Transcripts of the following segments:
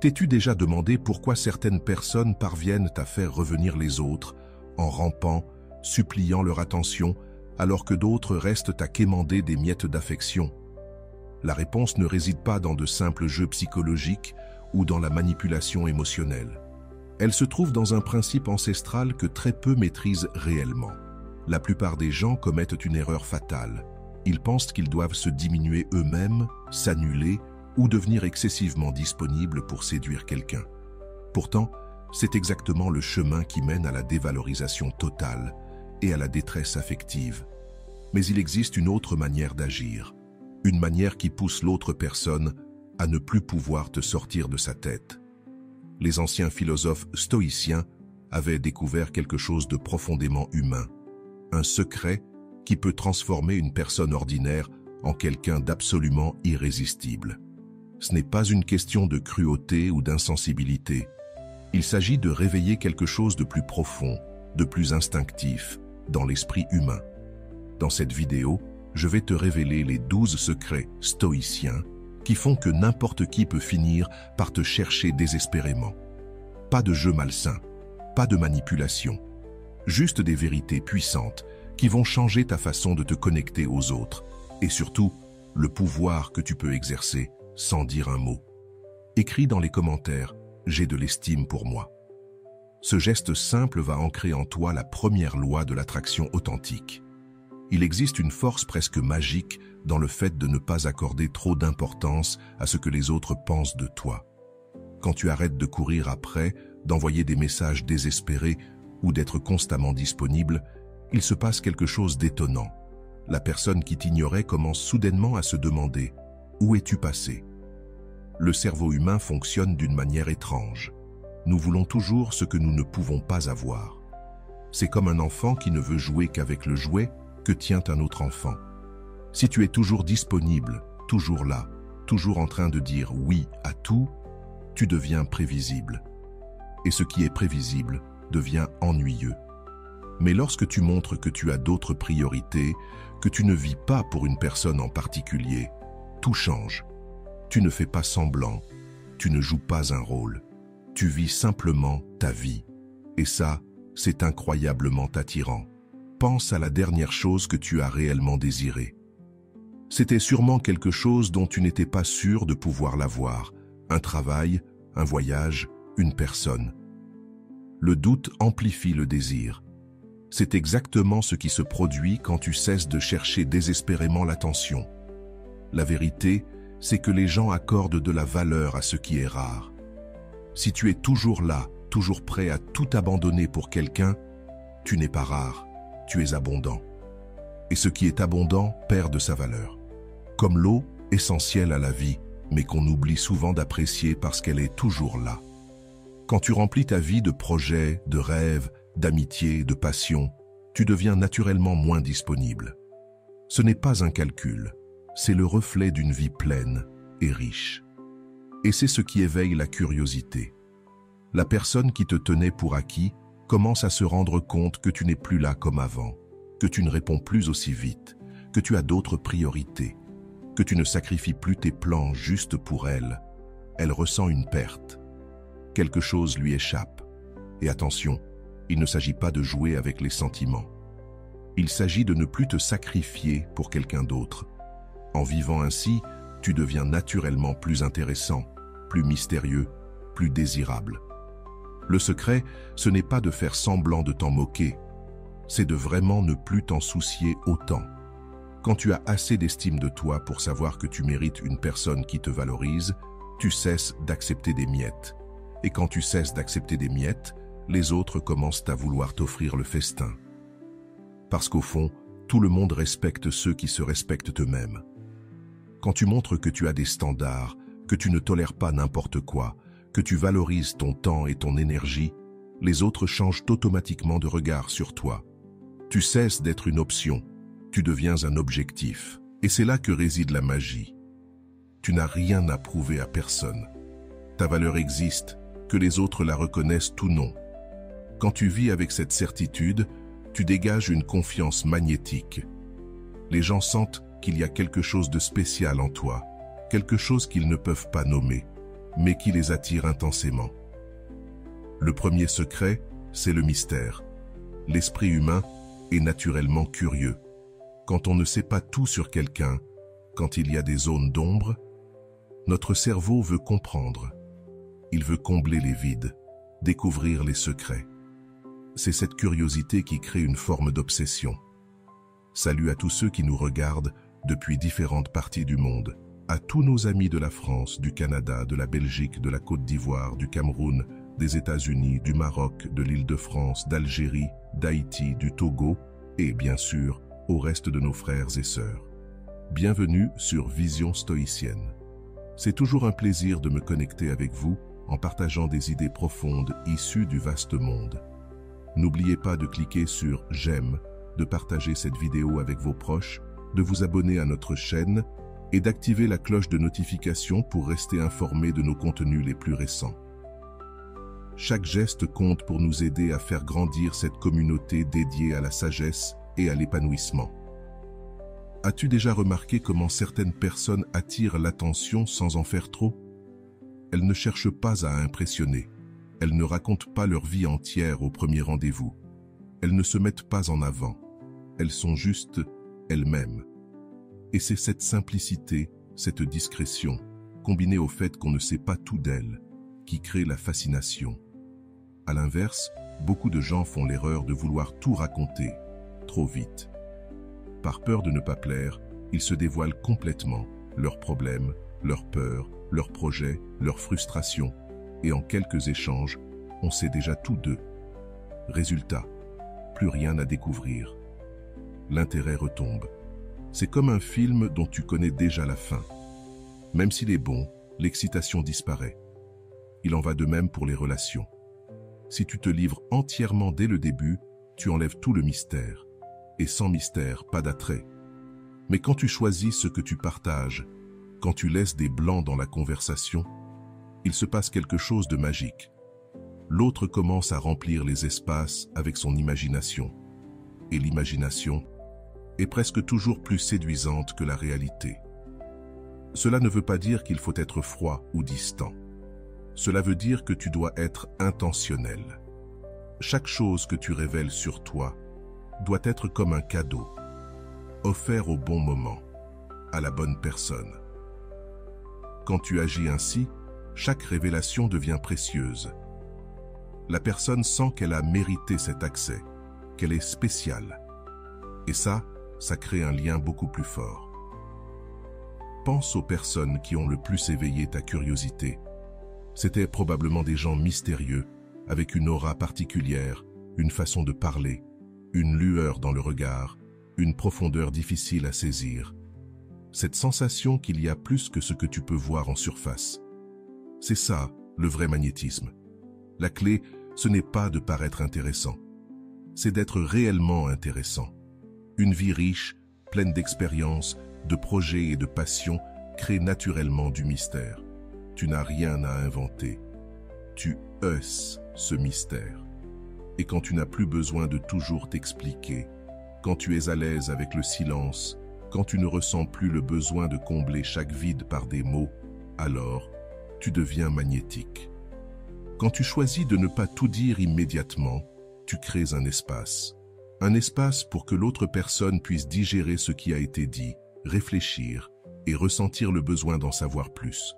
T'es-tu déjà demandé pourquoi certaines personnes parviennent à faire revenir les autres en rampant, suppliant leur attention, alors que d'autres restent à quémander des miettes d'affection? La réponse ne réside pas dans de simples jeux psychologiques ou dans la manipulation émotionnelle. Elle se trouve dans un principe ancestral que très peu maîtrisent réellement. La plupart des gens commettent une erreur fatale. Ils pensent qu'ils doivent se diminuer eux-mêmes, s'annuler ou devenir excessivement disponibles pour séduire quelqu'un. Pourtant, c'est exactement le chemin qui mène à la dévalorisation totale et à la détresse affective. Mais il existe une autre manière d'agir, une manière qui pousse l'autre personne à ne plus pouvoir te sortir de sa tête. Les anciens philosophes stoïciens avaient découvert quelque chose de profondément humain, un secret qui peut transformer une personne ordinaire en quelqu'un d'absolument irrésistible. Ce n'est pas une question de cruauté ou d'insensibilité. Il s'agit de réveiller quelque chose de plus profond, de plus instinctif, dans l'esprit humain. Dans cette vidéo, je vais te révéler les 12 secrets stoïciens qui font que n'importe qui peut finir par te chercher désespérément. Pas de jeu malsain, pas de manipulation, juste des vérités puissantes qui vont changer ta façon de te connecter aux autres et surtout, le pouvoir que tu peux exercer sans dire un mot. Écris dans les commentaires « J'ai de l'estime pour moi ». Ce geste simple va ancrer en toi la première loi de l'attraction authentique. Il existe une force presque magique dans le fait de ne pas accorder trop d'importance à ce que les autres pensent de toi. Quand tu arrêtes de courir après, d'envoyer des messages désespérés ou d'être constamment disponible, il se passe quelque chose d'étonnant. La personne qui t'ignorait commence soudainement à se demander « Où es-tu passé ?» Le cerveau humain fonctionne d'une manière étrange. Nous voulons toujours ce que nous ne pouvons pas avoir. C'est comme un enfant qui ne veut jouer qu'avec le jouet que tient un autre enfant. Si tu es toujours disponible, toujours là, toujours en train de dire oui à tout, tu deviens prévisible. Et ce qui est prévisible devient ennuyeux. Mais lorsque tu montres que tu as d'autres priorités, que tu ne vis pas pour une personne en particulier, tout change. Tu ne fais pas semblant, tu ne joues pas un rôle. Tu vis simplement ta vie. Et ça, c'est incroyablement attirant. Pense à la dernière chose que tu as réellement désirée. C'était sûrement quelque chose dont tu n'étais pas sûr de pouvoir l'avoir. Un travail, un voyage, une personne. Le doute amplifie le désir. C'est exactement ce qui se produit quand tu cesses de chercher désespérément l'attention. La vérité, c'est que les gens accordent de la valeur à ce qui est rare. Si tu es toujours là, toujours prêt à tout abandonner pour quelqu'un, tu n'es pas rare, tu es abondant. Et ce qui est abondant perd de sa valeur. Comme l'eau, essentielle à la vie, mais qu'on oublie souvent d'apprécier parce qu'elle est toujours là. Quand tu remplis ta vie de projets, de rêves, d'amitié, de passion, tu deviens naturellement moins disponible. Ce n'est pas un calcul, c'est le reflet d'une vie pleine et riche. Et c'est ce qui éveille la curiosité. La personne qui te tenait pour acquis commence à se rendre compte que tu n'es plus là comme avant, que tu ne réponds plus aussi vite, que tu as d'autres priorités, que tu ne sacrifies plus tes plans juste pour elle. Elle ressent une perte. Quelque chose lui échappe. Et attention, il ne s'agit pas de jouer avec les sentiments. Il s'agit de ne plus te sacrifier pour quelqu'un d'autre. En vivant ainsi, tu deviens naturellement plus intéressant, plus mystérieux, plus désirable. Le secret, ce n'est pas de faire semblant de t'en moquer, c'est de vraiment ne plus t'en soucier autant. Quand tu as assez d'estime de toi pour savoir que tu mérites une personne qui te valorise, tu cesses d'accepter des miettes. Et quand tu cesses d'accepter des miettes, les autres commencent à vouloir t'offrir le festin. Parce qu'au fond, tout le monde respecte ceux qui se respectent eux-mêmes. Quand tu montres que tu as des standards, que tu ne tolères pas n'importe quoi, que tu valorises ton temps et ton énergie, les autres changent automatiquement de regard sur toi. Tu cesses d'être une option, tu deviens un objectif. Et c'est là que réside la magie. Tu n'as rien à prouver à personne. Ta valeur existe, que les autres la reconnaissent ou non. Quand tu vis avec cette certitude, tu dégages une confiance magnétique. Les gens sentent qu'il y a quelque chose de spécial en toi, quelque chose qu'ils ne peuvent pas nommer. mais qui les attire intensément. Le premier secret, c'est le mystère. L'esprit humain est naturellement curieux. Quand on ne sait pas tout sur quelqu'un, quand il y a des zones d'ombre, notre cerveau veut comprendre. Il veut combler les vides, découvrir les secrets. C'est cette curiosité qui crée une forme d'obsession. Salut à tous ceux qui nous regardent depuis différentes parties du monde, à tous nos amis de la France, du Canada, de la Belgique, de la Côte d'Ivoire, du Cameroun, des États-Unis, du Maroc, de l'Île-de-France, d'Algérie, d'Haïti, du Togo et bien sûr au reste de nos frères et sœurs. Bienvenue sur Vision Stoïcienne. C'est toujours un plaisir de me connecter avec vous en partageant des idées profondes issues du vaste monde. N'oubliez pas de cliquer sur « J'aime », de partager cette vidéo avec vos proches, de vous abonner à notre chaîne et d'activer la cloche de notification pour rester informé de nos contenus les plus récents. Chaque geste compte pour nous aider à faire grandir cette communauté dédiée à la sagesse et à l'épanouissement. As-tu déjà remarqué comment certaines personnes attirent l'attention sans en faire trop? Elles ne cherchent pas à impressionner. Elles ne racontent pas leur vie entière au premier rendez-vous. Elles ne se mettent pas en avant. Elles sont juste elles-mêmes. Et c'est cette simplicité, cette discrétion, combinée au fait qu'on ne sait pas tout d'elles, qui crée la fascination. À l'inverse, beaucoup de gens font l'erreur de vouloir tout raconter, trop vite. Par peur de ne pas plaire, ils se dévoilent complètement, leurs problèmes, leurs peurs, leurs projets, leurs frustrations, et en quelques échanges, on sait déjà tout d'eux. Résultat, plus rien à découvrir. L'intérêt retombe. C'est comme un film dont tu connais déjà la fin. Même s'il est bon, l'excitation disparaît. Il en va de même pour les relations. Si tu te livres entièrement dès le début, tu enlèves tout le mystère. Et sans mystère, pas d'attrait. Mais quand tu choisis ce que tu partages, quand tu laisses des blancs dans la conversation, il se passe quelque chose de magique. L'autre commence à remplir les espaces avec son imagination. Et l'imagination est presque toujours plus séduisante que la réalité. Cela ne veut pas dire qu'il faut être froid ou distant. Cela veut dire que tu dois être intentionnel. Chaque chose que tu révèles sur toi doit être comme un cadeau, offert au bon moment, à la bonne personne. Quand tu agis ainsi, chaque révélation devient précieuse. La personne sent qu'elle a mérité cet accès, qu'elle est spéciale. Et ça crée un lien beaucoup plus fort. Pense aux personnes qui ont le plus éveillé ta curiosité. C'étaient probablement des gens mystérieux, avec une aura particulière, une façon de parler, une lueur dans le regard, une profondeur difficile à saisir. Cette sensation qu'il y a plus que ce que tu peux voir en surface. C'est ça, le vrai magnétisme. La clé, ce n'est pas de paraître intéressant. C'est d'être réellement intéressant. Une vie riche, pleine d'expériences, de projets et de passions, crée naturellement du mystère. Tu n'as rien à inventer. Tu hausses ce mystère. Et quand tu n'as plus besoin de toujours t'expliquer, quand tu es à l'aise avec le silence, quand tu ne ressens plus le besoin de combler chaque vide par des mots, alors tu deviens magnétique. Quand tu choisis de ne pas tout dire immédiatement, tu crées un espace. Un espace pour que l'autre personne puisse digérer ce qui a été dit, réfléchir et ressentir le besoin d'en savoir plus.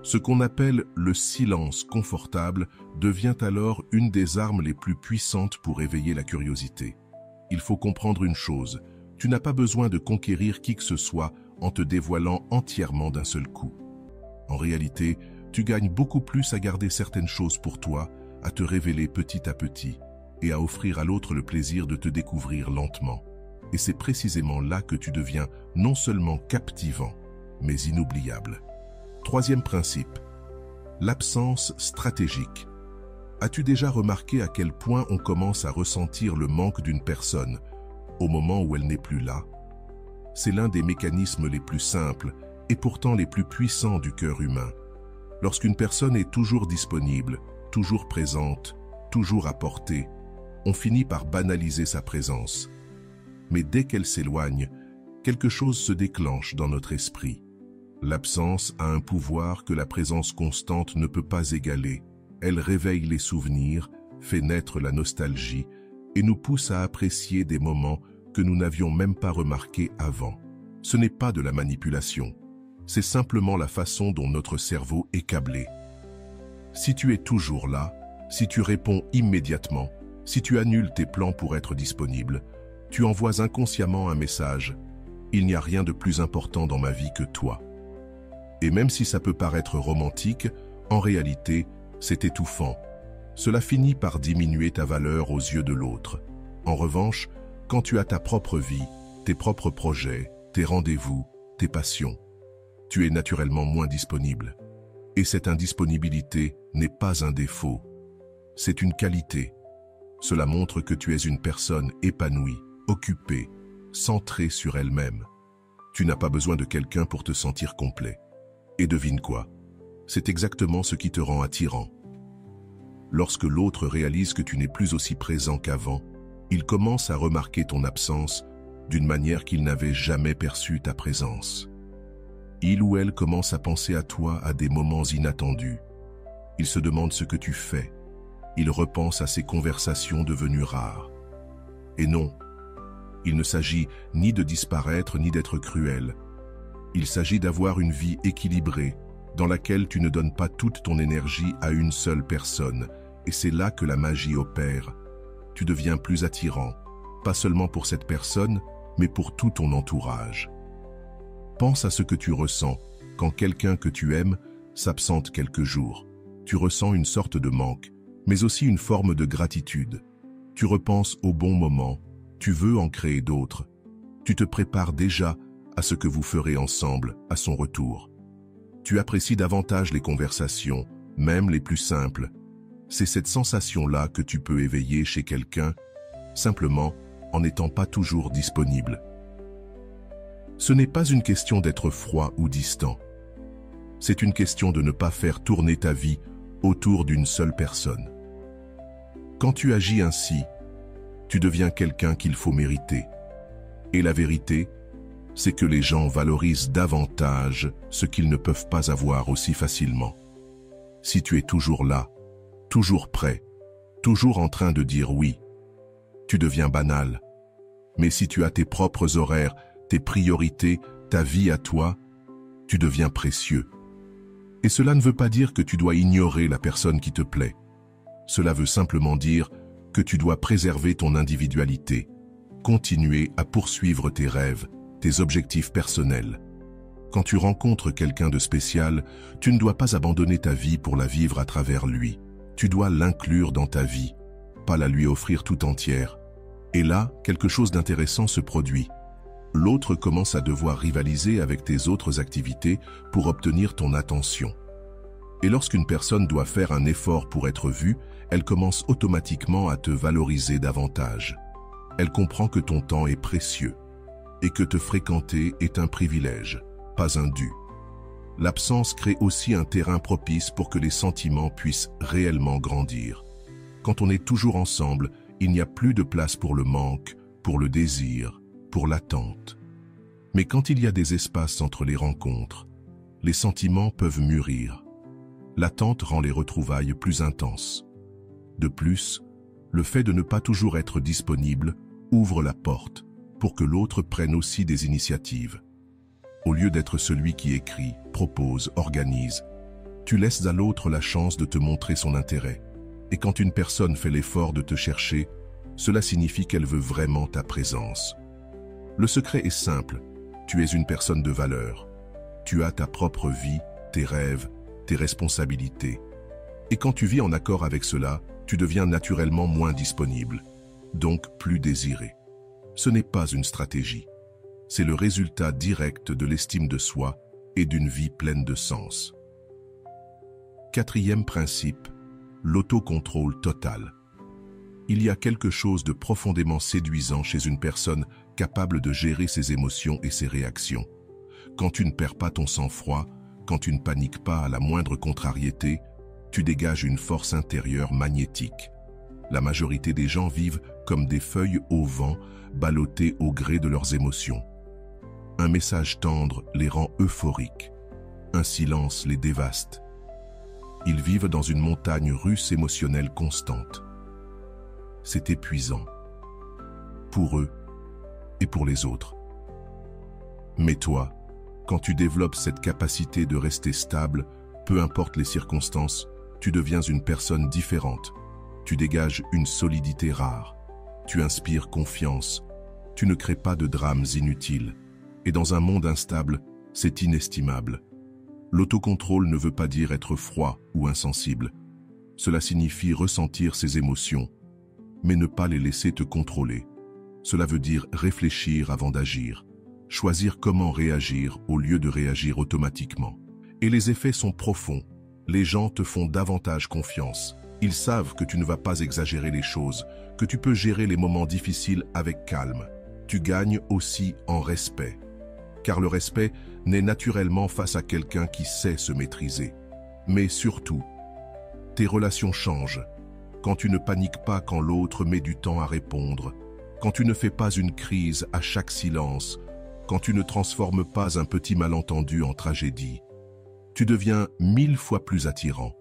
Ce qu'on appelle le silence confortable devient alors une des armes les plus puissantes pour éveiller la curiosité. Il faut comprendre une chose, tu n'as pas besoin de conquérir qui que ce soit en te dévoilant entièrement d'un seul coup. En réalité, tu gagnes beaucoup plus à garder certaines choses pour toi, à te révéler petit à petit et à offrir à l'autre le plaisir de te découvrir lentement. Et c'est précisément là que tu deviens non seulement captivant, mais inoubliable. Troisième principe, l'absence stratégique. As-tu déjà remarqué à quel point on commence à ressentir le manque d'une personne au moment où elle n'est plus là? C'est l'un des mécanismes les plus simples et pourtant les plus puissants du cœur humain. Lorsqu'une personne est toujours disponible, toujours présente, toujours à portée, on finit par banaliser sa présence. Mais dès qu'elle s'éloigne, quelque chose se déclenche dans notre esprit. L'absence a un pouvoir que la présence constante ne peut pas égaler. Elle réveille les souvenirs, fait naître la nostalgie et nous pousse à apprécier des moments que nous n'avions même pas remarqués avant. Ce n'est pas de la manipulation, c'est simplement la façon dont notre cerveau est câblé. Si tu es toujours là, si tu réponds immédiatement, si tu annules tes plans pour être disponible, tu envoies inconsciemment un message « Il n'y a rien de plus important dans ma vie que toi ». Et même si ça peut paraître romantique, en réalité, c'est étouffant. Cela finit par diminuer ta valeur aux yeux de l'autre. En revanche, quand tu as ta propre vie, tes propres projets, tes rendez-vous, tes passions, tu es naturellement moins disponible. Et cette indisponibilité n'est pas un défaut, c'est une qualité. Cela montre que tu es une personne épanouie, occupée, centrée sur elle-même. Tu n'as pas besoin de quelqu'un pour te sentir complet. Et devine quoi? C'est exactement ce qui te rend attirant. Lorsque l'autre réalise que tu n'es plus aussi présent qu'avant, il commence à remarquer ton absence d'une manière qu'il n'avait jamais perçu ta présence. Il ou elle commence à penser à toi à des moments inattendus. Il se demande ce que tu fais. Il repense à ces conversations devenues rares. Et non, il ne s'agit ni de disparaître ni d'être cruel. Il s'agit d'avoir une vie équilibrée, dans laquelle tu ne donnes pas toute ton énergie à une seule personne, et c'est là que la magie opère. Tu deviens plus attirant, pas seulement pour cette personne, mais pour tout ton entourage. Pense à ce que tu ressens quand quelqu'un que tu aimes s'absente quelques jours. Tu ressens une sorte de manque, mais aussi une forme de gratitude. Tu repenses au bon moment, tu veux en créer d'autres. Tu te prépares déjà à ce que vous ferez ensemble à son retour. Tu apprécies davantage les conversations, même les plus simples. C'est cette sensation-là que tu peux éveiller chez quelqu'un, simplement en n'étant pas toujours disponible. Ce n'est pas une question d'être froid ou distant. C'est une question de ne pas faire tourner ta vie autour d'une seule personne. Quand tu agis ainsi, tu deviens quelqu'un qu'il faut mériter. Et la vérité, c'est que les gens valorisent davantage ce qu'ils ne peuvent pas avoir aussi facilement. Si tu es toujours là, toujours prêt, toujours en train de dire oui, tu deviens banal. Mais si tu as tes propres horaires, tes priorités, ta vie à toi, tu deviens précieux. Et cela ne veut pas dire que tu dois ignorer la personne qui te plaît. Cela veut simplement dire que tu dois préserver ton individualité, continuer à poursuivre tes rêves, tes objectifs personnels. Quand tu rencontres quelqu'un de spécial, tu ne dois pas abandonner ta vie pour la vivre à travers lui. Tu dois l'inclure dans ta vie, pas la lui offrir tout entière. Et là, quelque chose d'intéressant se produit. L'autre commence à devoir rivaliser avec tes autres activités pour obtenir ton attention. Et lorsqu'une personne doit faire un effort pour être vue, elle commence automatiquement à te valoriser davantage. Elle comprend que ton temps est précieux et que te fréquenter est un privilège, pas un dû. L'absence crée aussi un terrain propice pour que les sentiments puissent réellement grandir. Quand on est toujours ensemble, il n'y a plus de place pour le manque, pour le désir, pour l'attente. Mais quand il y a des espaces entre les rencontres, les sentiments peuvent mûrir. L'attente rend les retrouvailles plus intenses. De plus, le fait de ne pas toujours être disponible ouvre la porte pour que l'autre prenne aussi des initiatives. Au lieu d'être celui qui écrit, propose, organise, tu laisses à l'autre la chance de te montrer son intérêt. Et quand une personne fait l'effort de te chercher, cela signifie qu'elle veut vraiment ta présence. Le secret est simple, tu es une personne de valeur. Tu as ta propre vie, tes rêves, tes responsabilités. Et quand tu vis en accord avec cela, tu deviens naturellement moins disponible, donc plus désiré. Ce n'est pas une stratégie. C'est le résultat direct de l'estime de soi et d'une vie pleine de sens. Quatrième principe, l'autocontrôle total. Il y a quelque chose de profondément séduisant chez une personne capable de gérer ses émotions et ses réactions. Quand tu ne perds pas ton sang-froid, quand tu ne paniques pas à la moindre contrariété, tu dégages une force intérieure magnétique. La majorité des gens vivent comme des feuilles au vent, ballottées au gré de leurs émotions. Un message tendre les rend euphoriques. Un silence les dévaste. Ils vivent dans une montagne russe émotionnelle constante. C'est épuisant. Pour eux et pour les autres. Mais toi, quand tu développes cette capacité de rester stable, peu importe les circonstances, tu deviens une personne différente. Tu dégages une solidité rare. Tu inspires confiance. Tu ne crées pas de drames inutiles. Et dans un monde instable, c'est inestimable. L'autocontrôle ne veut pas dire être froid ou insensible. Cela signifie ressentir ses émotions, mais ne pas les laisser te contrôler. Cela veut dire réfléchir avant d'agir, choisir comment réagir au lieu de réagir automatiquement. Et les effets sont profonds. Les gens te font davantage confiance. Ils savent que tu ne vas pas exagérer les choses, que tu peux gérer les moments difficiles avec calme. Tu gagnes aussi en respect. Car le respect naît naturellement face à quelqu'un qui sait se maîtriser. Mais surtout, tes relations changent. Quand tu ne paniques pas quand l'autre met du temps à répondre, quand tu ne fais pas une crise à chaque silence, quand tu ne transformes pas un petit malentendu en tragédie, tu deviens 1000 fois plus attirant.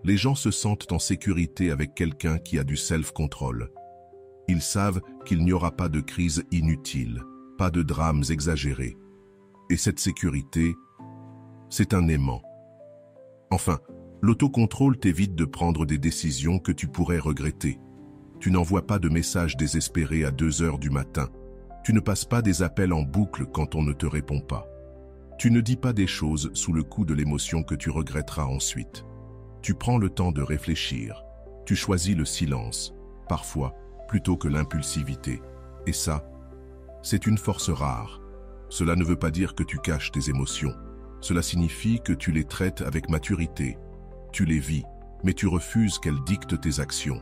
Les gens se sentent en sécurité avec quelqu'un qui a du self-control. Ils savent qu'il n'y aura pas de crise inutile, pas de drames exagérés. Et cette sécurité, c'est un aimant. Enfin, l'autocontrôle t'évite de prendre des décisions que tu pourrais regretter. Tu n'envoies pas de messages désespérés à 2 heures du matin. Tu ne passes pas des appels en boucle quand on ne te répond pas. Tu ne dis pas des choses sous le coup de l'émotion que tu regretteras ensuite. Tu prends le temps de réfléchir. Tu choisis le silence, parfois, plutôt que l'impulsivité. Et ça, c'est une force rare. Cela ne veut pas dire que tu caches tes émotions. Cela signifie que tu les traites avec maturité. Tu les vis, mais tu refuses qu'elles dictent tes actions.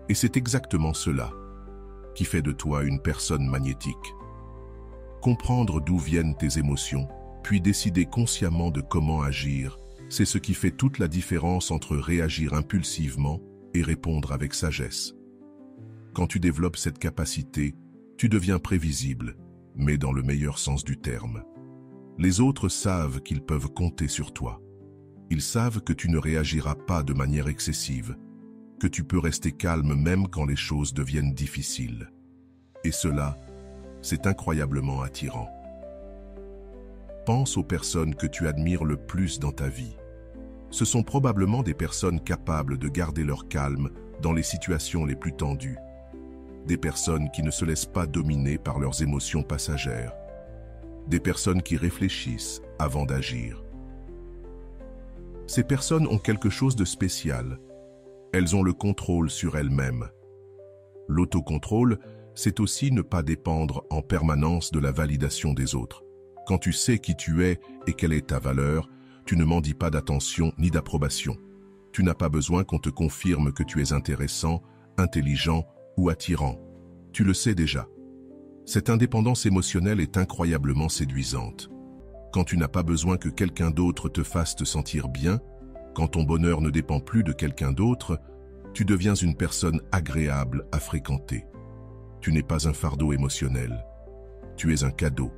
Et c'est exactement cela qui fait de toi une personne magnétique. Comprendre d'où viennent tes émotions, puis décider consciemment de comment agir, c'est ce qui fait toute la différence entre réagir impulsivement et répondre avec sagesse. Quand tu développes cette capacité, tu deviens prévisible, mais dans le meilleur sens du terme. Les autres savent qu'ils peuvent compter sur toi. Ils savent que tu ne réagiras pas de manière excessive, que tu peux rester calme même quand les choses deviennent difficiles. Et cela, c'est incroyablement attirant. Pense aux personnes que tu admires le plus dans ta vie. Ce sont probablement des personnes capables de garder leur calme dans les situations les plus tendues. Des personnes qui ne se laissent pas dominer par leurs émotions passagères. Des personnes qui réfléchissent avant d'agir. Ces personnes ont quelque chose de spécial. Elles ont le contrôle sur elles-mêmes. L'autocontrôle, c'est aussi ne pas dépendre en permanence de la validation des autres. Quand tu sais qui tu es et quelle est ta valeur, tu ne mendis pas d'attention ni d'approbation. Tu n'as pas besoin qu'on te confirme que tu es intéressant, intelligent ou attirant. Tu le sais déjà. Cette indépendance émotionnelle est incroyablement séduisante. Quand tu n'as pas besoin que quelqu'un d'autre te fasse te sentir bien, quand ton bonheur ne dépend plus de quelqu'un d'autre, tu deviens une personne agréable à fréquenter. Tu n'es pas un fardeau émotionnel. Tu es un cadeau.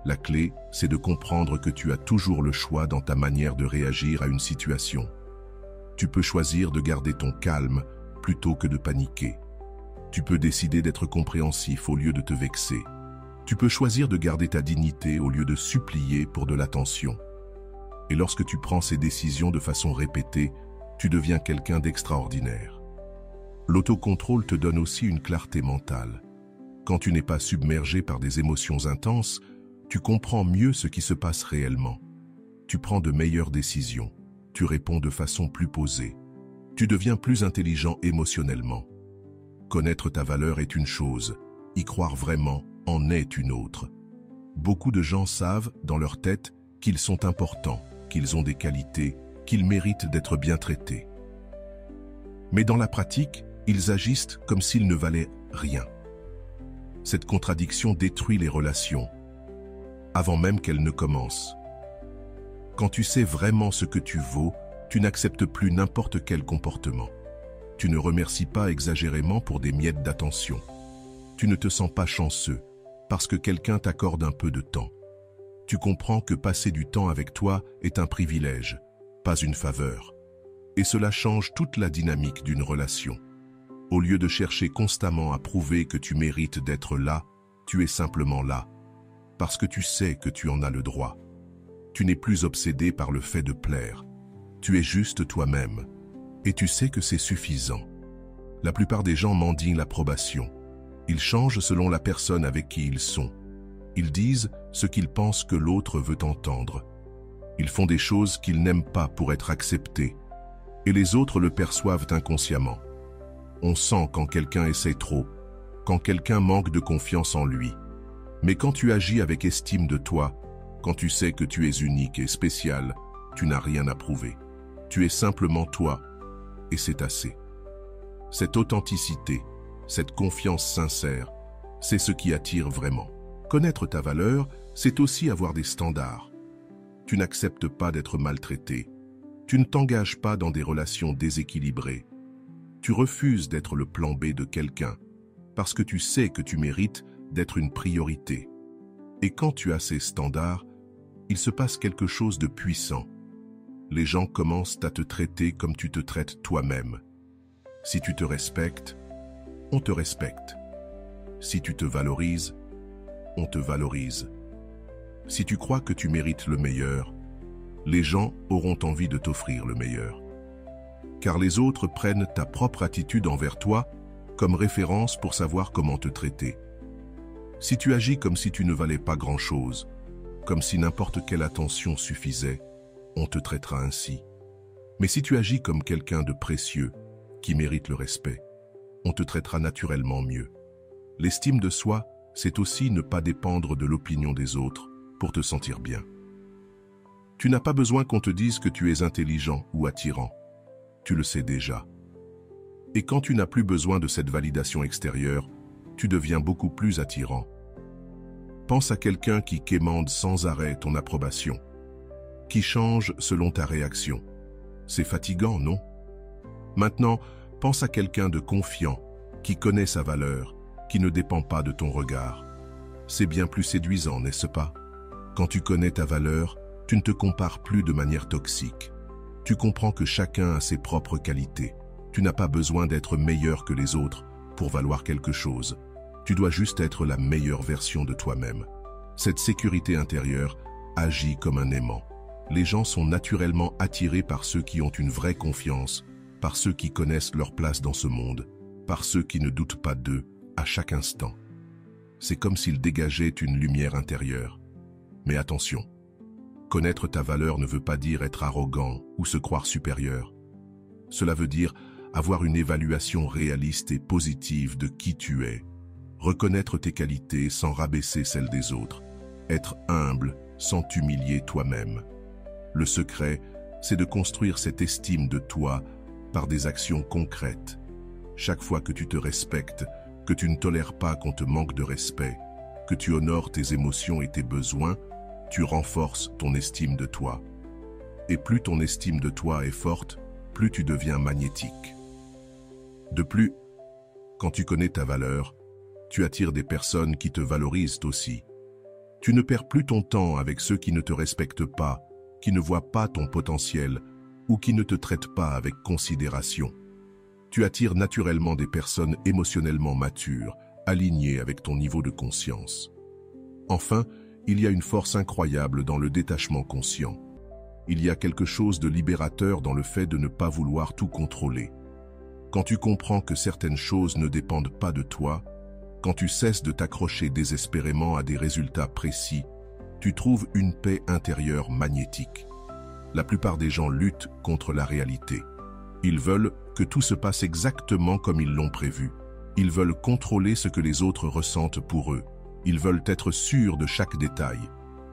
La clé, c'est de comprendre que tu as toujours le choix dans ta manière de réagir à une situation. Tu peux choisir de garder ton calme plutôt que de paniquer. Tu peux décider d'être compréhensif au lieu de te vexer. Tu peux choisir de garder ta dignité au lieu de supplier pour de l'attention. Et lorsque tu prends ces décisions de façon répétée, tu deviens quelqu'un d'extraordinaire. L'autocontrôle te donne aussi une clarté mentale. Quand tu n'es pas submergé par des émotions intenses, tu comprends mieux ce qui se passe réellement. Tu prends de meilleures décisions. Tu réponds de façon plus posée. Tu deviens plus intelligent émotionnellement. Connaître ta valeur est une chose, y croire vraiment en est une autre. Beaucoup de gens savent, dans leur tête, qu'ils sont importants, qu'ils ont des qualités, qu'ils méritent d'être bien traités. Mais dans la pratique, ils agissent comme s'ils ne valaient rien. Cette contradiction détruit les relations, avant même qu'elles ne commencent. Quand tu sais vraiment ce que tu vaux, tu n'acceptes plus n'importe quel comportement. Tu ne remercies pas exagérément pour des miettes d'attention. Tu ne te sens pas chanceux parce que quelqu'un t'accorde un peu de temps. Tu comprends que passer du temps avec toi est un privilège, pas une faveur. Et cela change toute la dynamique d'une relation. Au lieu de chercher constamment à prouver que tu mérites d'être là, tu es simplement là, parce que tu sais que tu en as le droit. Tu n'es plus obsédé par le fait de plaire. Tu es juste toi-même, et tu sais que c'est suffisant. La plupart des gens mendient l'approbation. Ils changent selon la personne avec qui ils sont. Ils disent ce qu'ils pensent que l'autre veut entendre. Ils font des choses qu'ils n'aiment pas pour être acceptés, et les autres le perçoivent inconsciemment. On sent quand quelqu'un essaie trop, quand quelqu'un manque de confiance en lui. Mais quand tu agis avec estime de toi, quand tu sais que tu es unique et spécial, tu n'as rien à prouver. Tu es simplement toi, et c'est assez. Cette authenticité, cette confiance sincère, c'est ce qui attire vraiment. Connaître ta valeur, c'est aussi avoir des standards. Tu n'acceptes pas d'être maltraité. Tu ne t'engages pas dans des relations déséquilibrées. Tu refuses d'être le plan B de quelqu'un, parce que tu sais que tu mérites d'être une priorité. Et quand tu as ces standards, il se passe quelque chose de puissant. Les gens commencent à te traiter comme tu te traites toi-même. Si tu te respectes, on te respecte. Si tu te valorises, on te valorise. Si tu crois que tu mérites le meilleur, les gens auront envie de t'offrir le meilleur. Car les autres prennent ta propre attitude envers toi comme référence pour savoir comment te traiter. Si tu agis comme si tu ne valais pas grand-chose, comme si n'importe quelle attention suffisait, on te traitera ainsi. Mais si tu agis comme quelqu'un de précieux, qui mérite le respect, on te traitera naturellement mieux. L'estime de soi, c'est aussi ne pas dépendre de l'opinion des autres pour te sentir bien. Tu n'as pas besoin qu'on te dise que tu es intelligent ou attirant. Tu le sais déjà. Et quand tu n'as plus besoin de cette validation extérieure, tu deviens beaucoup plus attirant. Pense à quelqu'un qui quémande sans arrêt ton approbation, qui change selon ta réaction. C'est fatigant, non? Maintenant, pense à quelqu'un de confiant, qui connaît sa valeur, qui ne dépend pas de ton regard. C'est bien plus séduisant, n'est-ce pas? Quand tu connais ta valeur, tu ne te compares plus de manière toxique. Tu comprends que chacun a ses propres qualités. Tu n'as pas besoin d'être meilleur que les autres pour valoir quelque chose. Tu dois juste être la meilleure version de toi-même. Cette sécurité intérieure agit comme un aimant. Les gens sont naturellement attirés par ceux qui ont une vraie confiance, par ceux qui connaissent leur place dans ce monde, par ceux qui ne doutent pas d'eux à chaque instant. C'est comme s'ils dégageaient une lumière intérieure. Mais attention, connaître ta valeur ne veut pas dire être arrogant ou se croire supérieur. Cela veut dire avoir une évaluation réaliste et positive de qui tu es, reconnaître tes qualités sans rabaisser celles des autres, être humble sans t'humilier toi-même. Le secret, c'est de construire cette estime de toi par des actions concrètes. Chaque fois que tu te respectes, que tu ne tolères pas qu'on te manque de respect, que tu honores tes émotions et tes besoins, tu renforces ton estime de toi. Et plus ton estime de toi est forte, plus tu deviens magnétique. De plus, quand tu connais ta valeur, tu attires des personnes qui te valorisent aussi. Tu ne perds plus ton temps avec ceux qui ne te respectent pas, qui ne voient pas ton potentiel ou qui ne te traitent pas avec considération. Tu attires naturellement des personnes émotionnellement matures, alignées avec ton niveau de conscience. Enfin, il y a une force incroyable dans le détachement conscient. Il y a quelque chose de libérateur dans le fait de ne pas vouloir tout contrôler. Quand tu comprends que certaines choses ne dépendent pas de toi, quand tu cesses de t'accrocher désespérément à des résultats précis, tu trouves une paix intérieure magnétique. La plupart des gens luttent contre la réalité. Ils veulent que tout se passe exactement comme ils l'ont prévu. Ils veulent contrôler ce que les autres ressentent pour eux. Ils veulent être sûrs de chaque détail.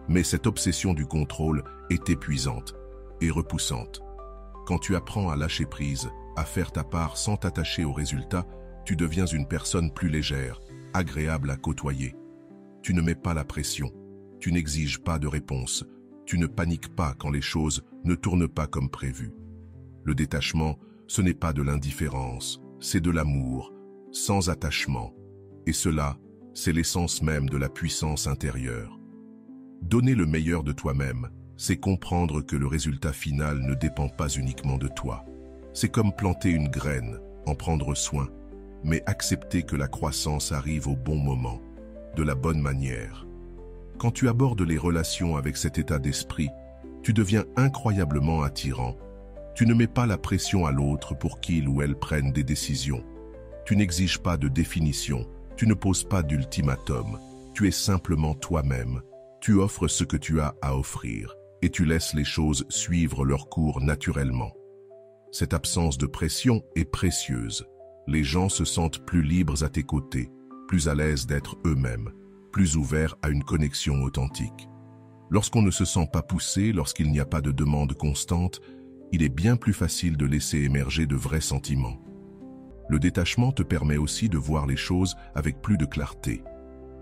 Mais cette obsession du contrôle est épuisante et repoussante. Quand tu apprends à lâcher prise, à faire ta part sans t'attacher aux résultats, tu deviens une personne plus légère, agréable à côtoyer. Tu ne mets pas la pression, tu n'exiges pas de réponse, tu ne paniques pas quand les choses ne tournent pas comme prévu. Le détachement, ce n'est pas de l'indifférence, c'est de l'amour, sans attachement. Et cela, c'est l'essence même de la puissance intérieure. Donner le meilleur de toi-même, c'est comprendre que le résultat final ne dépend pas uniquement de toi. C'est comme planter une graine, en prendre soin, mais accepter que la croissance arrive au bon moment, de la bonne manière. Quand tu abordes les relations avec cet état d'esprit, tu deviens incroyablement attirant. Tu ne mets pas la pression à l'autre pour qu'il ou elle prenne des décisions. Tu n'exiges pas de définition, tu ne poses pas d'ultimatum. Tu es simplement toi-même. Tu offres ce que tu as à offrir et tu laisses les choses suivre leur cours naturellement. Cette absence de pression est précieuse. Les gens se sentent plus libres à tes côtés, plus à l'aise d'être eux-mêmes, plus ouverts à une connexion authentique. Lorsqu'on ne se sent pas poussé, lorsqu'il n'y a pas de demande constante, il est bien plus facile de laisser émerger de vrais sentiments. Le détachement te permet aussi de voir les choses avec plus de clarté.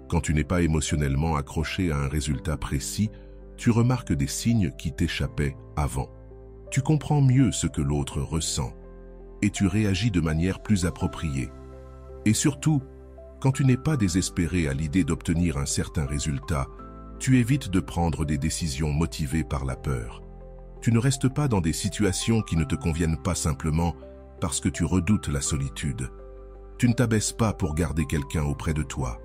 Quand tu n'es pas émotionnellement accroché à un résultat précis, tu remarques des signes qui t'échappaient avant. Tu comprends mieux ce que l'autre ressent et tu réagis de manière plus appropriée. Et surtout, quand tu n'es pas désespéré à l'idée d'obtenir un certain résultat, tu évites de prendre des décisions motivées par la peur. Tu ne restes pas dans des situations qui ne te conviennent pas simplement parce que tu redoutes la solitude. Tu ne t'abaisses pas pour garder quelqu'un auprès de toi.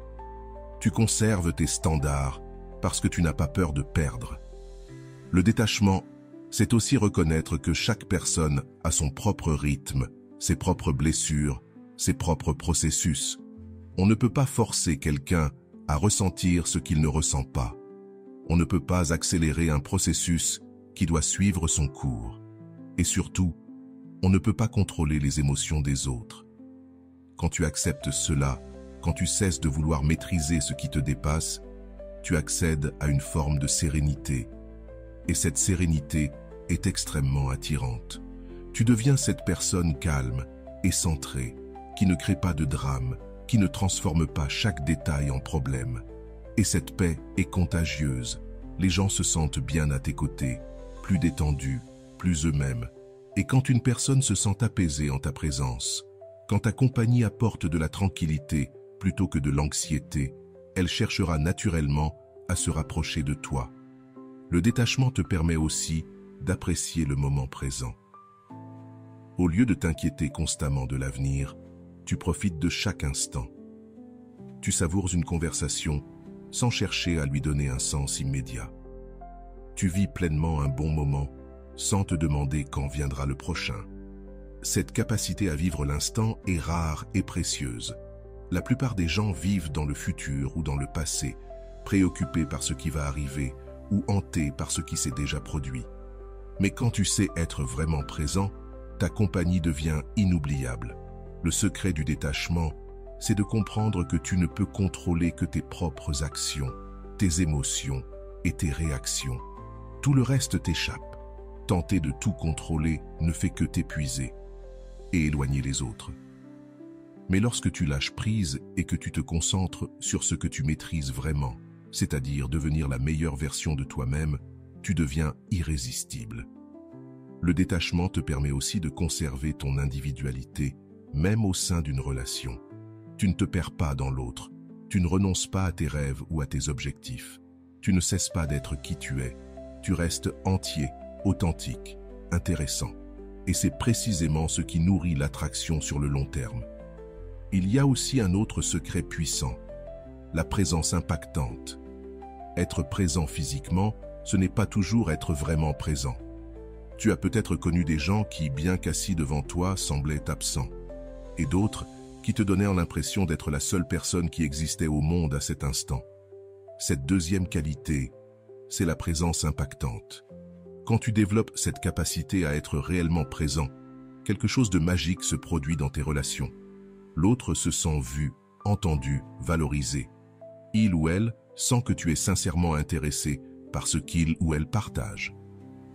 Tu conserves tes standards parce que tu n'as pas peur de perdre. Le détachement, c'est aussi reconnaître que chaque personne a son propre rythme, ses propres blessures, ses propres processus. On ne peut pas forcer quelqu'un à ressentir ce qu'il ne ressent pas. On ne peut pas accélérer un processus qui doit suivre son cours. Et surtout, on ne peut pas contrôler les émotions des autres. Quand tu acceptes cela, quand tu cesses de vouloir maîtriser ce qui te dépasse, tu accèdes à une forme de sérénité. Et cette sérénité est extrêmement attirante. Tu deviens cette personne calme et centrée, qui ne crée pas de drame, qui ne transforme pas chaque détail en problème. Et cette paix est contagieuse. Les gens se sentent bien à tes côtés, plus détendus, plus eux-mêmes. Et quand une personne se sent apaisée en ta présence, quand ta compagnie apporte de la tranquillité plutôt que de l'anxiété, elle cherchera naturellement à se rapprocher de toi. Le détachement te permet aussi d'apprécier le moment présent. Au lieu de t'inquiéter constamment de l'avenir, tu profites de chaque instant. Tu savoures une conversation sans chercher à lui donner un sens immédiat. Tu vis pleinement un bon moment sans te demander quand viendra le prochain. Cette capacité à vivre l'instant est rare et précieuse. La plupart des gens vivent dans le futur ou dans le passé, préoccupés par ce qui va arriver ou hantés par ce qui s'est déjà produit. Mais quand tu sais être vraiment présent, ta compagnie devient inoubliable. Le secret du détachement, c'est de comprendre que tu ne peux contrôler que tes propres actions, tes émotions et tes réactions. Tout le reste t'échappe. Tenter de tout contrôler ne fait que t'épuiser et éloigner les autres. Mais lorsque tu lâches prise et que tu te concentres sur ce que tu maîtrises vraiment, c'est-à-dire devenir la meilleure version de toi-même, tu deviens irrésistible. Le détachement te permet aussi de conserver ton individualité, même au sein d'une relation. Tu ne te perds pas dans l'autre, tu ne renonces pas à tes rêves ou à tes objectifs. Tu ne cesses pas d'être qui tu es, tu restes entier, authentique, intéressant. Et c'est précisément ce qui nourrit l'attraction sur le long terme. Il y a aussi un autre secret puissant, la présence impactante. Être présent physiquement, ce n'est pas toujours être vraiment présent. Tu as peut-être connu des gens qui, bien qu'assis devant toi, semblaient absents, et d'autres qui te donnaient l'impression d'être la seule personne qui existait au monde à cet instant. Cette deuxième qualité, c'est la présence impactante. Quand tu développes cette capacité à être réellement présent, quelque chose de magique se produit dans tes relations. L'autre se sent vu, entendu, valorisé. Il ou elle sent que tu es sincèrement intéressé par ce qu'il ou elle partage.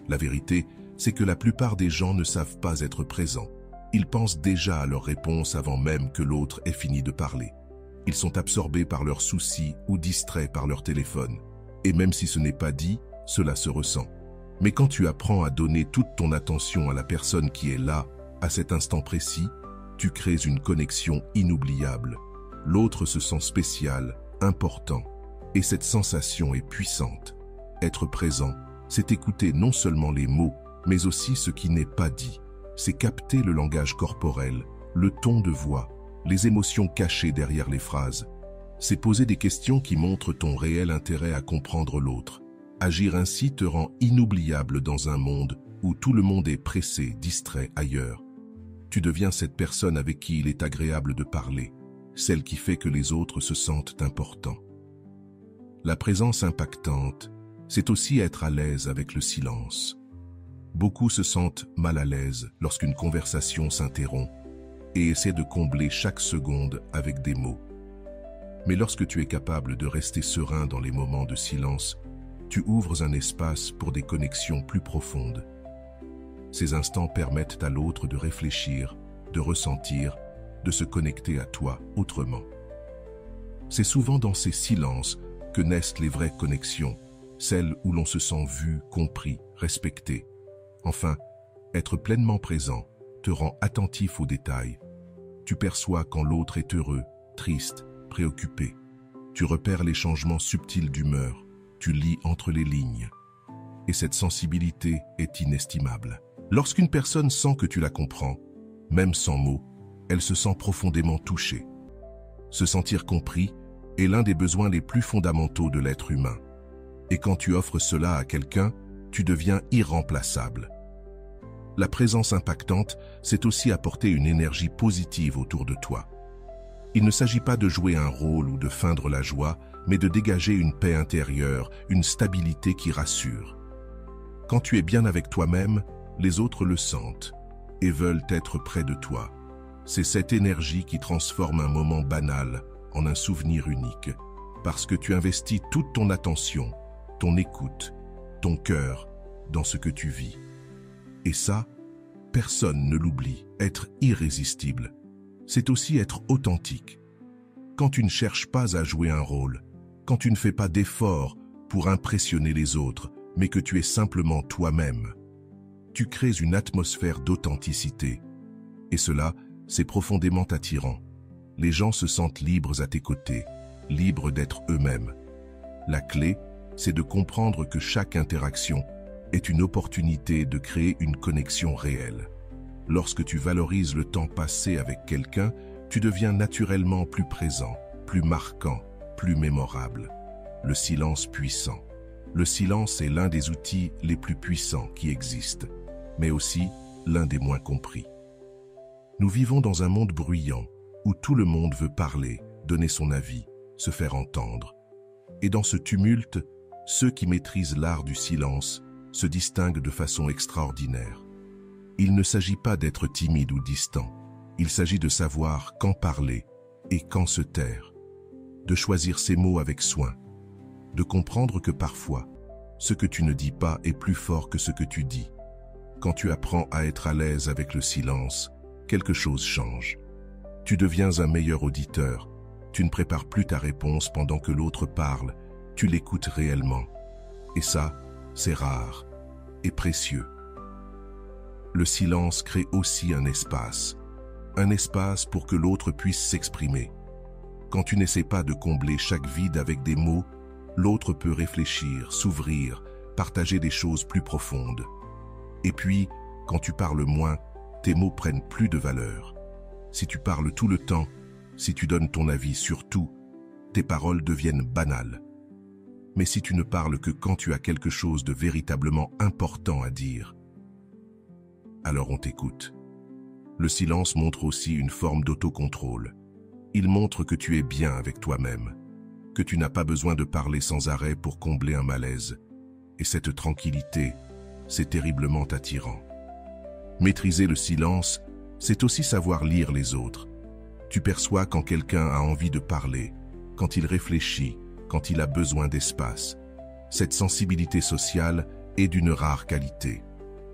La vérité, c'est que la plupart des gens ne savent pas être présents. Ils pensent déjà à leur réponse avant même que l'autre ait fini de parler. Ils sont absorbés par leurs soucis ou distraits par leur téléphone. Et même si ce n'est pas dit, cela se ressent. Mais quand tu apprends à donner toute ton attention à la personne qui est là, à cet instant précis, tu crées une connexion inoubliable. L'autre se sent spécial, important, et cette sensation est puissante. Être présent, c'est écouter non seulement les mots, mais aussi ce qui n'est pas dit. C'est capter le langage corporel, le ton de voix, les émotions cachées derrière les phrases. C'est poser des questions qui montrent ton réel intérêt à comprendre l'autre. Agir ainsi te rend inoubliable dans un monde où tout le monde est pressé, distrait ailleurs. Tu deviens cette personne avec qui il est agréable de parler, celle qui fait que les autres se sentent importants. La présence impactante, c'est aussi être à l'aise avec le silence. Beaucoup se sentent mal à l'aise lorsqu'une conversation s'interrompt et essaient de combler chaque seconde avec des mots. Mais lorsque tu es capable de rester serein dans les moments de silence, tu ouvres un espace pour des connexions plus profondes. Ces instants permettent à l'autre de réfléchir, de ressentir, de se connecter à toi autrement. C'est souvent dans ces silences que naissent les vraies connexions, celles où l'on se sent vu, compris, respecté. Enfin, être pleinement présent te rend attentif aux détails. Tu perçois quand l'autre est heureux, triste, préoccupé. Tu repères les changements subtils d'humeur. Tu lis entre les lignes. Et cette sensibilité est inestimable. Lorsqu'une personne sent que tu la comprends, même sans mots, elle se sent profondément touchée. Se sentir compris est l'un des besoins les plus fondamentaux de l'être humain. Et quand tu offres cela à quelqu'un, tu deviens irremplaçable. La présence impactante, c'est aussi apporter une énergie positive autour de toi. Il ne s'agit pas de jouer un rôle ou de feindre la joie, mais de dégager une paix intérieure, une stabilité qui rassure. Quand tu es bien avec toi-même, les autres le sentent et veulent être près de toi. C'est cette énergie qui transforme un moment banal en un souvenir unique, parce que tu investis toute ton attention, ton écoute, ton cœur dans ce que tu vis. Et ça, personne ne l'oublie. Être irrésistible, c'est aussi être authentique. Quand tu ne cherches pas à jouer un rôle, quand tu ne fais pas d'efforts pour impressionner les autres, mais que tu es simplement toi-même, tu crées une atmosphère d'authenticité. Et cela, c'est profondément attirant. Les gens se sentent libres à tes côtés, libres d'être eux-mêmes. La clé, c'est de comprendre que chaque interaction est une opportunité de créer une connexion réelle. Lorsque tu valorises le temps passé avec quelqu'un, tu deviens naturellement plus présent, plus marquant, plus mémorable. Le silence puissant. Le silence est l'un des outils les plus puissants qui existent, mais aussi l'un des moins compris. Nous vivons dans un monde bruyant, où tout le monde veut parler, donner son avis, se faire entendre. Et dans ce tumulte, ceux qui maîtrisent l'art du silence se distinguent de façon extraordinaire. Il ne s'agit pas d'être timide ou distant, il s'agit de savoir quand parler et quand se taire, de choisir ses mots avec soin, de comprendre que parfois, ce que tu ne dis pas est plus fort que ce que tu dis. Quand tu apprends à être à l'aise avec le silence, quelque chose change. Tu deviens un meilleur auditeur, tu ne prépares plus ta réponse pendant que l'autre parle, tu l'écoutes réellement. Et ça, c'est rare et précieux. Le silence crée aussi un espace pour que l'autre puisse s'exprimer. Quand tu n'essaies pas de combler chaque vide avec des mots, l'autre peut réfléchir, s'ouvrir, partager des choses plus profondes. Et puis, quand tu parles moins, tes mots prennent plus de valeur. Si tu parles tout le temps, si tu donnes ton avis sur tout, tes paroles deviennent banales. Mais si tu ne parles que quand tu as quelque chose de véritablement important à dire, alors on t'écoute. Le silence montre aussi une forme d'autocontrôle. Il montre que tu es bien avec toi-même, que tu n'as pas besoin de parler sans arrêt pour combler un malaise. Et cette tranquillité, c'est terriblement attirant. Maîtriser le silence, c'est aussi savoir lire les autres. Tu perçois quand quelqu'un a envie de parler, quand il réfléchit, quand il a besoin d'espace. Cette sensibilité sociale est d'une rare qualité.